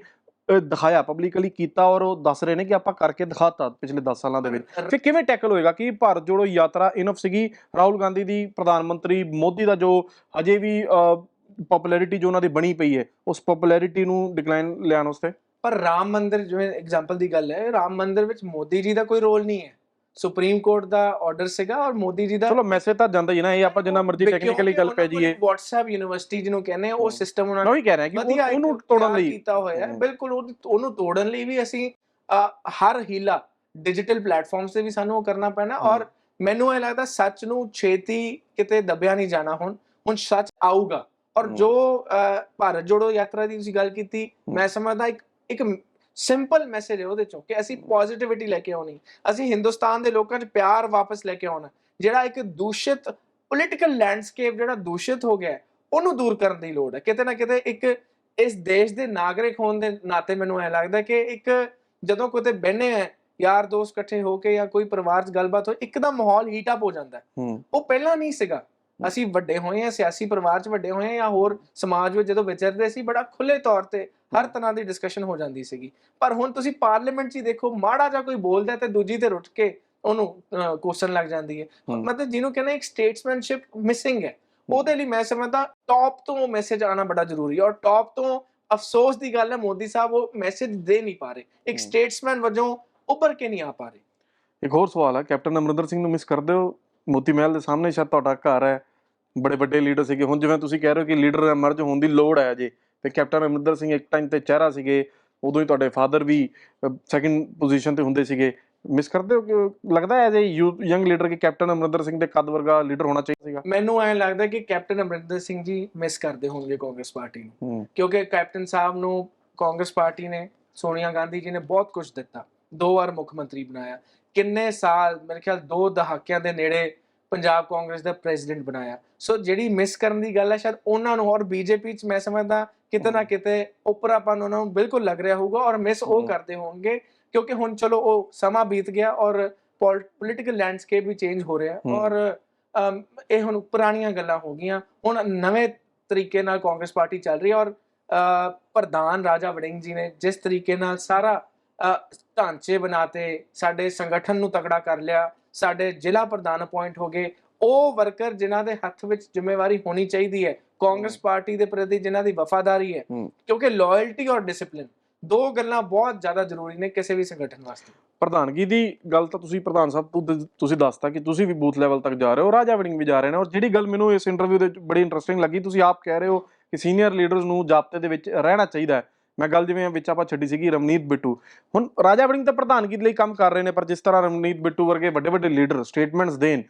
ਦਿਖਾਇਆ, ਪਬਲਿਕਲੀ ਕੀਤਾ ਔਰ ਉਹ ਦੱਸ ਰਹੇ ਨੇ ਕਿ ਆਪਾਂ ਕਰਕੇ ਦਿਖਾਤਾ ਪਿਛਲੇ 10 ਸਾਲਾਂ ਦੇ ਵਿੱਚ। ਫਿਰ ਕਿਵੇਂ ਟੈਕਲ ਹੋਏਗਾ ਕਿ ਭਾਰਤ ਜੋੜੋ ਯਾਤਰਾ ਇਨਫ ਸੀਗੀ ਰਾਹੁਲ ਗਾਂਧੀ ਦੀ, ਪ੍ਰਧਾਨ ਮੰਤਰੀ ਮੋਦੀ ਦਾ ਜੋ ਅਜੇ ਵੀ ਪਪੂਲੈਰਿਟੀ ਜੋ ਉਹਨਾਂ ਦੀ ਬਣੀ ਪਈ ਹੈ ਉਸ ਪਪੂਲੈਰਿਟੀ ਨੂੰ ਡਿਕਲਾਈਨ ਲਿਆਉਣ ਵਾਸਤੇ? ਪਰ ਰਾਮ ਮੰਦਿਰ ਜਿਵੇਂ ਐਗਜ਼ਾਮਪਲ ਦੀ ਗੱਲ ਹੈ, ਰਾਮ ਮੰਦਿਰ ਵਿੱਚ ਮੋਦੀ ਜੀ ਦਾ ਕੋਈ ਰੋਲ ਨਹੀਂ ਹੈ। ਸੁਪਰੀਮ ਕੋਰਟ ਦਾ ਆਰਡਰ ਸੀਗਾ ਔਰ ਮੋਦੀ ਜੀ ਦਾ, ਚਲੋ ਮੈਸੇਜ ਤਾਂ ਜਾਂਦਾ ਹੀ ਨਾ, ਇਹ ਆਪਾਂ ਜਿੰਨਾ ਮਰਜ਼ੀ ਟੈਕਨੀਕਲੀ ਗੱਲ ਪੈ ਜਾਈਏ। WhatsApp ਯੂਨੀਵਰਸਿਟੀ ਜਿਹਨੂੰ ਕਹਿੰਦੇ ਆ, ਉਹ ਸਿਸਟਮ ਉਹਨਾਂ ਮੈਂ ਵੀ ਕਹਿ ਰਿਹਾ ਕਿ ਉਹਨੂੰ ਤੋੜਨ ਲਈ ਕੀਤਾ ਹੋਇਆ ਹੈ। ਬਿਲਕੁਲ ਉਹਨੂੰ ਤੋੜਨ ਲਈ ਵੀ ਅਸੀਂ ਹਰ ਹੀਲਾ ਡਿਜੀਟਲ ਪਲੇਟਫਾਰਮਸ ਤੇ ਵੀ ਸਾਨੂੰ ਉਹ ਕਰਨਾ ਪੈਣਾ। ਔਰ ਮੈਨੂੰ ਇਹ ਲੱਗਦਾ ਸੱਚ ਨੂੰ ਛੇਤੀ ਕਿਤੇ ਦੱਬਿਆ ਨਹੀਂ ਜਾਣਾ। ਹੁਣ ਸੱਚ ਆਊਗਾ। ਔਰ ਜੋ ਭਾਰਤ ਜੋੜੋ ਯਾਤਰਾ ਦੀ ਤੁਸੀਂ ਗੱਲ ਕੀਤੀ, ਮੈਂ ਸਮਝਦਾ ਇੱਕ ਸਿੰਪਲ ਮੈਸੇਜ ਹੈ ਉਹਦੇ ਚੋਂ ਕਿ ਅਸੀਂ ਪੋਜ਼ਿਟਿਵਿਟੀ ਲੈ ਕੇ ਆਉਣੀ, ਅਸੀਂ ਹਿੰਦੁਸਤਾਨ ਦੇ ਲੋਕਾਂ 'ਚ ਪਿਆਰ ਵਾਪਸ ਲੈ ਕੇ ਆਉਣਾ। ਜਿਹੜਾ ਇੱਕ ਦੂਸ਼ਿਤ ਪੋਲੀਟੀਕਲ ਲੈਂਡਸਕੇਪ ਜਿਹੜਾ ਦੂਸ਼ਿਤ ਹੋ ਗਿਆ ਉਹਨੂੰ ਦੂਰ ਕਰਨ ਦੀ ਲੋੜ ਹੈ। ਕਿਤੇ ਨਾ ਕਿਤੇ ਇੱਕ ਇਸ ਦੇਸ਼ ਦੇ ਨਾਗਰਿਕ ਹੋਣ ਦੇ ਨਾਤੇ ਮੈਨੂੰ ਇਹ ਲੱਗਦਾ ਕਿ ਇੱਕ ਜਦੋਂ ਕਿਤੇ ਬਹਿਨੇ ਆ ਯਾਰ ਦੋਸਤ ਇਕੱਠੇ ਹੋ ਕੇ ਜਾਂ ਕੋਈ ਪਰਿਵਾਰ 'ਚ ਗੱਲਬਾਤ ਹੋਏ, ਇੱਕਦਮ ਮਾਹੌਲ ਹੀਟ ਅਪ ਹੋ ਜਾਂਦਾ ਹੈ। ਉਹ ਪਹਿਲਾਂ ਨਹੀਂ ਸੀਗਾ। ਅਸੀਂ ਵੱਡੇ ਹੋਏ ਆ, ਸਿਆਸੀ ਪਰਿਵਾਰ 'ਚ ਵੱਡੇ ਹੋਏ ਆ ਜਾਂ ਹੋਰ ਸਮਾਜ ਵਿੱਚ ਜਦੋਂ ਵਿਚਰਦੇ ਸੀ, ਬੜਾ ਖੁੱਲੇ ਤੌਰ ਤੇ ਹਰ ਤਰ੍ਹਾਂ ਦੀ ਡਿਸਕਸ਼ਨ ਹੋ ਜਾਂਦੀ ਸੀਗੀ। ਪਰ ਹੁਣ ਤੁਸੀਂ ਪਾਰਲੀਮੈਂਟ 'ਚ ਹੀ ਦੇਖੋ, ਮਾੜਾ ਜਿਹਾ ਕੋਈ ਬੋਲਦਾ ਤੇ ਦੂਜੀ ਤੇ ਰੁੱਟ ਕੇ ਉਹਨੂੰ ਕੋਸਣ ਲੱਗ ਜਾਂਦੀ ਹੈ। ਮਤਲਬ ਜਿਹਨੂੰ ਕਹਿੰਦੇ ਇੱਕ ਸਟੇਟਸਮੈਨਸ਼ਿਪ ਮਿਸਿੰਗ ਹੈ। ਉਹਦੇ ਲਈ ਮੈਂ ਸਮਝਦਾ ਟੌਪ ਤੋਂ ਮੈਸੇਜ ਆਉਣਾ ਬੜਾ ਜ਼ਰੂਰੀ ਹੈ। ਔਰ ਟੌਪ ਤੋਂ ਅਫਸੋਸ ਦੀ ਗੱਲ ਹੈ ਮੋਦੀ ਸਾਹਿਬ ਉਹ ਮੈਸੇਜ ਦੇ ਨਹੀਂ ਪਾ ਰਹੇ, ਇੱਕ ਸਟੇਟਸਮੈਨ ਵਜੋਂ ਉੱਭਰ ਕੇ ਨਹੀਂ ਆ ਪਾ ਰਹੇ। ਇੱਕ ਹੋਰ ਸਵਾਲ ਹੈ, ਕੈਪਟਨ ਅਮਰਿੰਦਰ ਸਿੰਘ ਨੂੰ ਮਿਸ ਕਰਦੇ ਹੋ? ਮੋਤੀ ਮਹਿਲ ਦੇ ਸਾਹਮਣੇ ਸ਼ਾਇਦ ਤੁਹਾਡਾ ਘਰ ਹੈ, ਬੜੇ ਵੱਡੇ ਲੀਡਰ ਸੀਗੇ। ਹੁਣ ਜਿਵੇਂ ਤੁਸੀਂ ਕਹਿ ਰਹੇ ਹੋ ਕਿ ਲੀਡਰ ਐਮਰਜ ਹੋਣ ਦੀ ਲੋੜ ਹੈ ਅਜੇ, ਤੇ ਕੈਪਟਨ ਅਮਰਿੰਦਰ ਸਿੰਘ ਇੱਕ ਟਾਈਮ ਤੇ ਚਿਹਰਾ ਸੀਗੇ, ਉਦੋਂ ਹੀ ਤੁਹਾਡੇ ਫਾਦਰ ਵੀ ਸੈਕਿੰਡ ਪੋਜੀਸ਼ਨ ਤੇ ਹੁੰਦੇ ਸੀਗੇ। ਮਿਸ ਕਰਦੇ ਹੋ ਕਿ ਲੱਗਦਾ ਐਜ਼ ਏ ਯੰਗ ਲੀਡਰ ਕਿ ਕੈਪਟਨ ਅਮਰਿੰਦਰ ਸਿੰਘ ਦੇ ਕੱਦ ਵਰਗਾ ਲੀਡਰ ਹੋਣਾ ਚਾਹੀਦਾ ਸੀਗਾ? ਮੈਨੂੰ ਐਂ ਲੱਗਦਾ ਕਿ ਕੈਪਟਨ ਅਮਰਿੰਦਰ ਸਿੰਘ ਜੀ ਮਿਸ ਕਰਦੇ ਹੋਣਗੇ ਕਾਂਗਰਸ ਪਾਰਟੀ ਨੂੰ, ਕਿਉਂਕਿ ਕੈਪਟਨ ਸਾਹਿਬ ਨੂੰ ਕਾਂਗਰਸ ਪਾਰਟੀ ਨੇ, ਸੋਨੀਆ ਗਾਂਧੀ ਜੀ ਨੇ ਬਹੁਤ ਕੁਝ ਦਿੱਤਾ, 2 ਵਾਰ ਮੁੱਖ ਮੰਤਰੀ ਬਣਾਇਆ, ਕਿੰਨੇ ਸਾਲ, ਮੇਰੇ ਖਿਆਲ 2 ਦਹਾਕਿਆਂ ਦੇ ਨੇੜੇ ਪੰਜਾਬ ਕਾਂਗਰਸ ਦਾ ਪ੍ਰੈਜ਼ੀਡੈਂਟ ਬਣਾਇਆ। ਸੋ ਜਿਹੜੀ ਮਿਸ ਕਰਨ ਦੀ ਗੱਲ ਹੈ ਸ਼ਾਇਦ ਉਹਨਾਂ ਨੂੰ, ਔਰ ਬੀਜੇਪੀ 'ਚ ਮੈਂ ਸਮਝਦਾ ਕਿਤੇ ਨਾ ਕਿਤੇ ਉਪਰਾਪਨ ਉਹਨਾਂ ਨੂੰ ਬਿਲਕੁਲ ਲੱਗ ਰਿਹਾ ਹੋਊਗਾ ਔਰ ਮਿਸ ਉਹ ਕਰਦੇ ਹੋਣਗੇ, ਕਿਉਂਕਿ ਹੁਣ ਚਲੋ ਉਹ ਸਮਾਂ ਬੀਤ ਗਿਆ ਔਰ ਪੋਲੀਟੀਕਲ ਲੈਂਡਸਕੇਪ ਵੀ ਚੇਂਜ ਹੋ ਰਿਹਾ ਔਰ ਇਹ ਹੁਣ ਪੁਰਾਣੀਆਂ ਗੱਲਾਂ ਹੋ ਗਈਆਂ। ਹੁਣ ਨਵੇਂ ਤਰੀਕੇ ਨਾਲ ਕਾਂਗਰਸ ਪਾਰਟੀ ਚੱਲ ਰਹੀ ਹੈ ਔਰ ਪ੍ਰਧਾਨ ਰਾਜਾ ਵੜਿੰਗ ਜੀ ਨੇ ਜਿਸ ਤਰੀਕੇ ਨਾਲ ਸਾਰਾ ਢਾਂਚੇ ਬਣਾਤੇ, ਸਾਡੇ ਸੰਗਠਨ ਨੂੰ ਤਕੜਾ ਕਰ ਲਿਆ, ਸਾਡੇ ਜ਼ਿਲ੍ਹਾ ਪ੍ਰਧਾਨ ਅਪਾਇੰਟ ਹੋ ਗਏ, ਉਹ ਵਰਕਰ ਜਿਨ੍ਹਾਂ ਦੇ ਹੱਥ ਵਿੱਚ ਜ਼ਿੰਮੇਵਾਰੀ ਹੋਣੀ ਚਾਹੀਦੀ ਹੈ ਕਾਂਗਰਸ ਪਾਰਟੀ ਦੇ ਪ੍ਰਤੀ, ਜਿਨ੍ਹਾਂ ਦੀ ਵਫਾਦਾਰੀ ਹੈ, ਕਿਉਂਕਿ ਲਾਇਲਟੀ ਔਰ ਡਿਸਪਲਿਨ 2 ਗੱਲਾਂ ਬਹੁਤ ਜ਼ਿਆਦਾ ਜ਼ਰੂਰੀ ਨੇ ਕਿਸੇ ਵੀ ਸੰਗਠਨ ਵਾਸਤੇ। ਪ੍ਰਧਾਨਗੀ ਦੀ ਗੱਲ ਤਾਂ ਤੁਸੀਂ ਪ੍ਰਧਾਨ ਸਾਹਿਬ ਤੁਸੀਂ ਦੱਸਤਾ ਕਿ ਤੁਸੀਂ ਵੀ ਬੂਥ ਲੈਵਲ ਤੱਕ ਜਾ ਰਹੇ ਹੋ, ਰਾਜਾ ਵੜਿੰਗ ਵੀ ਜਾ ਰਹੇ ਨੇ। ਔਰ ਜਿਹੜੀ ਗੱਲ ਮੈਨੂੰ ਇਸ ਇੰਟਰਵਿਊ ਦੇ ਵਿੱਚ ਬੜੀ ਇੰਟਰਸਟਿੰਗ ਲੱਗੀ, ਤੁਸੀਂ ਆਪ ਕਹਿ ਰਹੇ ਹੋ ਕਿ ਸੀਨੀਅਰ ਲੀਡਰਸ ਨੂੰ ਜ਼ਾਬਤੇ ਦੇ ਵਿੱਚ ਰਹਿਣਾ ਚਾਹੀਦਾ ਹੈ। ਮੈਂ ਗੱਲ ਜਿਵੇਂ ਵਿੱਚ ਆਪਾਂ ਛੱਡੀ ਸੀਗੀ ਰਮਨੀਤ ਬਿੱਟੂ, ਹੁਣ ਰਾਜਾ ਵੜਿੰਗ ਤਾਂ ਪ੍ਰਧਾਨਗੀ ਲਈ ਕੰਮ ਕਰ ਰਹੇ ਨੇ, ਪਰ ਜਿਸ ਤਰ੍ਹਾਂ ਰਮਨੀਤ ਬਿੱਟੂ ਵਰਗੇ ਵੱਡੇ ਵੱਡੇ ਲੀਡਰ ਸਟੇਟਮੈਂਟਸ ਦੇਣ,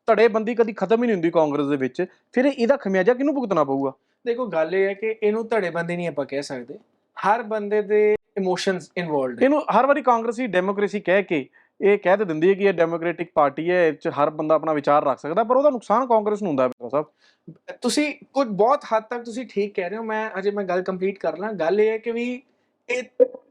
ਧੜੇਬੰਦੀ ਕਦੀ ਖਤਮ ਹੀ ਨਹੀਂ ਹੁੰਦੀ ਕਾਂਗਰਸ ਦੇ ਵਿੱਚ, ਫਿਰ ਇਹਦਾ ਖਮਿਆਜਾ ਕਿਹਨੂੰ ਭੁਗਤਣਾ ਪਊਗਾ? ਦੇਖੋ ਗੱਲ ਇਹ ਹੈ ਕਿ ਇਹਨੂੰ ਧੜੇਬੰਦੀ ਨਹੀਂ ਆਪਾਂ ਕਹਿ ਸਕਦੇ, ਹਰ ਬੰਦੇ ਦੇ ਇਮੋਸ਼ਨਸ ਇਨਵੋਲਵਡ। ਇਹਨੂੰ ਹਰ ਵਾਰੀ ਕਾਂਗਰਸੀ ਡੈਮੋਕ੍ਰੇਸੀ ਕਹਿ ਕੇ ਇਹ ਕਹਿ ਤੇ ਦਿੰਦੀ ਹੈ ਕਿ ਇਹ ਡੈਮੋਕ੍ਰੈਟਿਕ ਪਾਰਟੀ ਹੈ, ਇਹ 'ਚ ਹਰ ਬੰਦਾ ਆਪਣਾ ਵਿਚਾਰ ਰੱਖ ਸਕਦਾ, ਪਰ ਉਹਦਾ ਨੁਕਸਾਨ ਕਾਂਗਰਸ ਨੂੰ ਹੁੰਦਾ ਹੈ ਸਾਹਿਬ। ਤੁਸੀਂ ਕੁਝ ਬਹੁਤ ਹੱਦ ਤੱਕ ਤੁਸੀਂ ਠੀਕ ਕਹਿ ਰਹੇ ਹੋ। ਮੈਂ ਗੱਲ ਕੰਪਲੀਟ ਕਰ ਲਾਂ। ਗੱਲ ਇਹ ਹੈ ਕਿ ਵੀ ਇਹ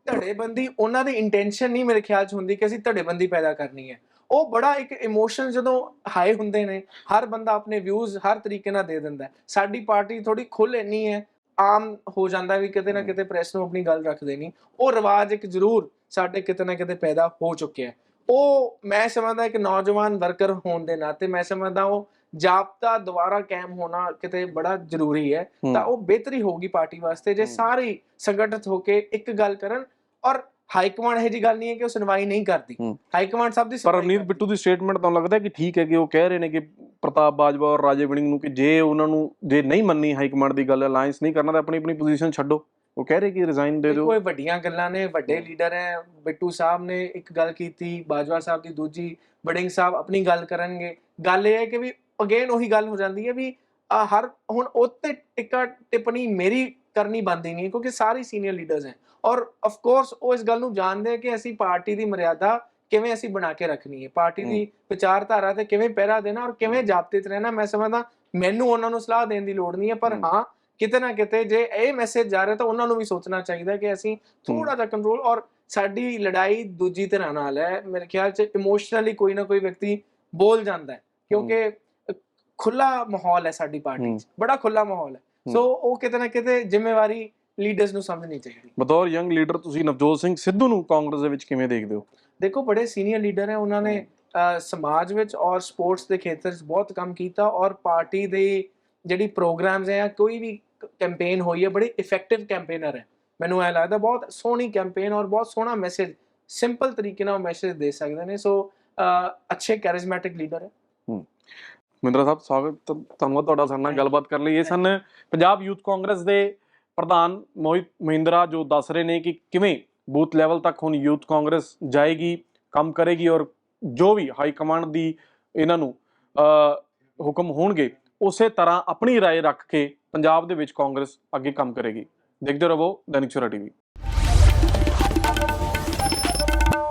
ਧੜੇਬੰਦੀ ਉਹਨਾਂ ਦੀ ਇੰਟੈਂਸ਼ਨ ਨਹੀਂ ਮੇਰੇ ਖਿਆਲ 'ਚ ਹੁੰਦੀ ਕਿ ਅਸੀਂ ਧੜੇਬੰਦੀ ਪੈਦਾ ਕਰਨੀ ਹੈ। ਉਹ ਬੜਾ ਇੱਕ ਇਮੋਸ਼ਨ ਜਦੋਂ ਹਾਈ ਹੁੰਦੇ ਨੇ, ਹਰ ਬੰਦਾ ਆਪਣੇ ਵਿਊਜ਼ ਹਰ ਤਰੀਕੇ ਨਾਲ ਦੇ ਦਿੰਦਾ। ਸਾਡੀ ਪਾਰਟੀ ਥੋੜੀ ਖੁੱਲ੍ਹ ਇੰਨੀ ਹੈ, ਆਮ ਹੋ ਜਾਂਦਾ ਵੀ ਕਿਤੇ ਨਾ ਕਿਤੇ ਪ੍ਰੈਸ ਨੂੰ ਆਪਣੀ ਗੱਲ ਰੱਖ ਦੇਣੀ। ਉਹ ਰਿਵਾਜ ਇੱਕ ਜ਼ਰੂਰ ਸਾਡੇ ਕਿਤੇ ਨਾ ਕਿਤੇ ਪੈਦਾ ਹੋ ਚੁੱਕਿਆ। ਉਹ ਮੈਂ ਸਮਝਦਾ ਇੱਕ ਨੌਜਵਾਨ ਵਰਕਰ ਹੋਣ ਦੇ ਨਾਤੇ ਮੈਂ ਸਮਝਦਾ ਉਹ ਜਾਬਤਾ ਦੁਬਾਰਾ ਕਾਇਮ ਹੋਣਾ ਕਿਤੇ ਬੜਾ ਜ਼ਰੂਰੀ ਹੈ। ਤਾਂ ਉਹ ਬਿਹਤਰੀ ਹੋਊਗੀ ਪਾਰਟੀ ਵਾਸਤੇ ਜੇ ਸਾਰੇ ਸੰਗਠਿਤ ਹੋ ਕੇ ਇੱਕ ਗੱਲ ਕਰਨ। ਔਰ ਹਾਈਕਮਾਂਡ ਇਹ ਜੀ ਗੱਲ ਨਹੀਂ ਹੈ ਕਿ ਉਹ ਸੁਣਵਾਈ ਨਹੀਂ ਕਰਦੀ, ਹਾਈਕਮਾਂਡ ਸਭ ਦੀ। ਪਰ ਰਵਨੀਤ ਬਿੱਟੂ ਦੀ ਸਟੇਟਮੈਂਟ ਤਾਂ ਲੱਗਦਾ ਕਿ ਠੀਕ ਹੈ ਕਿ ਉਹ ਕਹਿ ਰਹੇ ਨੇ ਕਿ ਪ੍ਰਤਾਪ ਬਾਜਵਾ ਔਰ ਰਾਜੇ ਵੜਿੰਗ ਨੂੰ ਕਿ ਜੇ ਉਹਨਾਂ ਨੂੰ ਜੇ ਨਹੀਂ ਮੰਨੀ ਹਾਈਕਮਾਂਡ ਦੀ ਗੱਲ, ਅਲਾਈਅੰਸ ਨਹੀਂ ਕਰਨਾ ਤਾਂ ਆਪਣੀ ਆਪਣੀ ਪੋਜੀਸ਼ਨ ਛੱਡੋ। ਉਹ ਕਹਿ ਰਹੇ ਕਿ ਰਿਜ਼ਾਈਨ ਦੇ ਦਿਓ। ਕੋਈ ਵੱਡੀਆਂ ਗੱਲਾਂ ਨੇ, ਵੱਡੇ ਲੀਡਰ ਹੈ। ਬਿੱਟੂ ਸਾਹਿਬ ਨੇ ਇੱਕ ਗੱਲ ਕੀਤੀ, ਬਾਜਵਾ ਸਾਹਿਬ ਦੀ ਦੂਜੀ, ਵੜਿੰਗ ਸਾਹਿਬ ਆਪਣੀ ਗੱਲ ਕਰਨਗੇ। ਗੱਲ ਇਹ ਹੈ ਕਿ ਵੀ ਅਗੇਨ ਉਹੀ ਗੱਲ ਹੋ ਜਾਂਦੀ ਹੈ ਵੀ ਹਰ ਹੁਣ ਉੱਤੇ ਟਿੱਕਾ ਟਿੱਪਣੀ ਮੇਰੀ ਕਰਨੀ ਬਣਦੀ ਨਹੀਂ, ਕਿਉਂਕਿ ਸਾਰੇ ਸੀਨੀਅਰ ਲੀਡਰਸ ਹੈ ਔਰ ਆਫ ਕੋਰਸ ਉਹ ਇਸ ਗੱਲ ਨੂੰ ਜਾਣਦੇ ਕਿ ਅਸੀਂ ਪਾਰਟੀ ਦੀ ਮਰਿਆਦਾ ਕਿਵੇਂ ਅਸੀਂ ਬਣਾ ਕੇ ਰੱਖਣੀ ਹੈ, ਪਾਰਟੀ ਦੀ ਵਿਚਾਰਧਾਰਾ ਤੇ ਕਿਵੇਂ ਪਹਿਰਾ ਦੇਣਾ ਔਰ ਕਿਵੇਂ ਜਾਬਤੇ 'ਚ ਰਹਿਣਾ। ਮੈਂ ਸਮਝਦਾ ਮੈਨੂੰ ਉਹਨਾਂ ਨੂੰ ਸਲਾਹ ਦੇਣ ਦੀ ਲੋੜ ਨਹੀਂ ਹੈ, ਪਰ ਹਾਂ ਕਿਤੇ ਨਾ ਕਿਤੇ ਜੇ ਇਹ ਮੈਸੇਜ ਜਾ ਰਿਹਾ ਤਾਂ ਉਹਨਾਂ ਨੂੰ ਵੀ ਸੋਚਣਾ ਚਾਹੀਦਾ ਕਿ ਅਸੀਂ ਥੋੜਾ ਜਿਹਾ ਕੰਟਰੋਲ, ਔਰ ਸਾਡੀ ਲੜਾਈ ਦੂਜੀ ਤਰ੍ਹਾਂ ਨਾਲ ਹੈ ਮੇਰੇ ਖਿਆਲ 'ਚ, ਇਮੋਸ਼ਨਲੀ ਕੋਈ ਨਾ ਕੋਈ ਵਿਅਕਤੀ ਬੋਲ ਜਾਂਦਾ ਹੈ ਕਿਉਂਕਿ ਖੁੱਲਾ ਮਾਹੌਲ ਹੈ ਸਾਡੀ ਪਾਰਟੀ 'ਚ, ਬੜਾ ਖੁੱਲਾ ਮਾਹੌਲ ਹੈ। ਸੋ ਉਹ ਕਿਤੇ ਨਾ ਕਿਤੇ ਜ਼ਿੰਮੇਵਾਰੀ ਲੀਡਰਸ ਨੂੰ ਸਮਝਣੀ ਚਾਹੀਦੀ। ਬਤੌਰ ਯੰਗ ਲੀਡਰ ਤੁਸੀਂ ਨਵਜੋਤ ਸਿੰਘ ਸਿੱਧੂ ਨੂੰ ਕਾਂਗਰਸ ਦੇ ਵਿੱਚ ਕਿਵੇਂ ਦੇਖਦੇ ਹੋ? ਦੇਖੋ ਬੜੇ ਸੀਨੀਅਰ ਲੀਡਰ ਹੈ, ਉਹਨਾਂ ਨੇ ਸਮਾਜ ਵਿੱਚ ਔਰ ਸਪੋਰਟਸ ਦੇ ਖੇਤਰ 'ਚ ਬਹੁਤ ਕੰਮ ਕੀਤਾ, ਔਰ ਪਾਰਟੀ ਦੇ ਜਿਹੜੀ ਪ੍ਰੋਗਰਾਮਸ ਹੈ, ਕੋਈ ਵੀ ਕੈਂਪੇਨ ਹੋਈ ਹੈ, ਬੜੀ ਇਫੈਕਟਿਵ ਕੈਂਪੇਨਰ ਹੈ। ਮੈਨੂੰ ਇਹ ਲੱਗਦਾ ਬਹੁਤ ਸੋਹਣੀ ਕੈਂਪੇਨ ਔਰ ਬਹੁਤ ਸੋਹਣਾ ਮੈਸੇਜ, ਸਿੰਪਲ ਤਰੀਕੇ ਨਾਲ ਮੈਸੇਜ ਦੇ ਸਕਦੇ ਨੇ। ਸੋ ਅੱਛੇ ਕੈਰਿਜ਼ਮੈਟਿਕ ਲੀਡਰ ਹੈ। ਮਹਿੰਦਰਾ ਸਾਹਿਬ ਸਵਾਗਤ, ਧੰਨਵਾਦ ਤੁਹਾਡਾ ਸਾਡੇ ਨਾਲ ਗੱਲਬਾਤ ਕਰਨ ਲਈ। ਇਹ ਸਨ ਪੰਜਾਬ ਯੂਥ ਕਾਂਗਰਸ ਦੇ ਪ੍ਰਧਾਨ ਮੋਹਿਤ ਮਹਿੰਦਰਾ, ਜੋ ਦੱਸ ਰਹੇ ਨੇ ਕਿ ਕਿਵੇਂ ਬੂਥ ਲੈਵਲ ਤੱਕ ਹੁਣ ਯੂਥ ਕਾਂਗਰਸ ਜਾਏਗੀ, ਕੰਮ ਕਰੇਗੀ, ਔਰ ਜੋ ਵੀ ਹਾਈ ਕਮਾਂਡ ਦੀ ਇਹਨਾਂ ਨੂੰ ਹੁਕਮ ਹੋਣਗੇ ਉਸੇ ਤਰ੍ਹਾਂ ਆਪਣੀ ਰਾਏ ਰੱਖ ਕੇ ਪੰਜਾਬ ਦੇ ਵਿੱਚ ਕਾਂਗਰਸ ਅੱਗੇ ਕੰਮ ਕਰੇਗੀ। ਦੇਖਦੇ ਰਹੋ ਦੈਨਿਕ ਸਵੇਰਾ ਟੀਵੀ।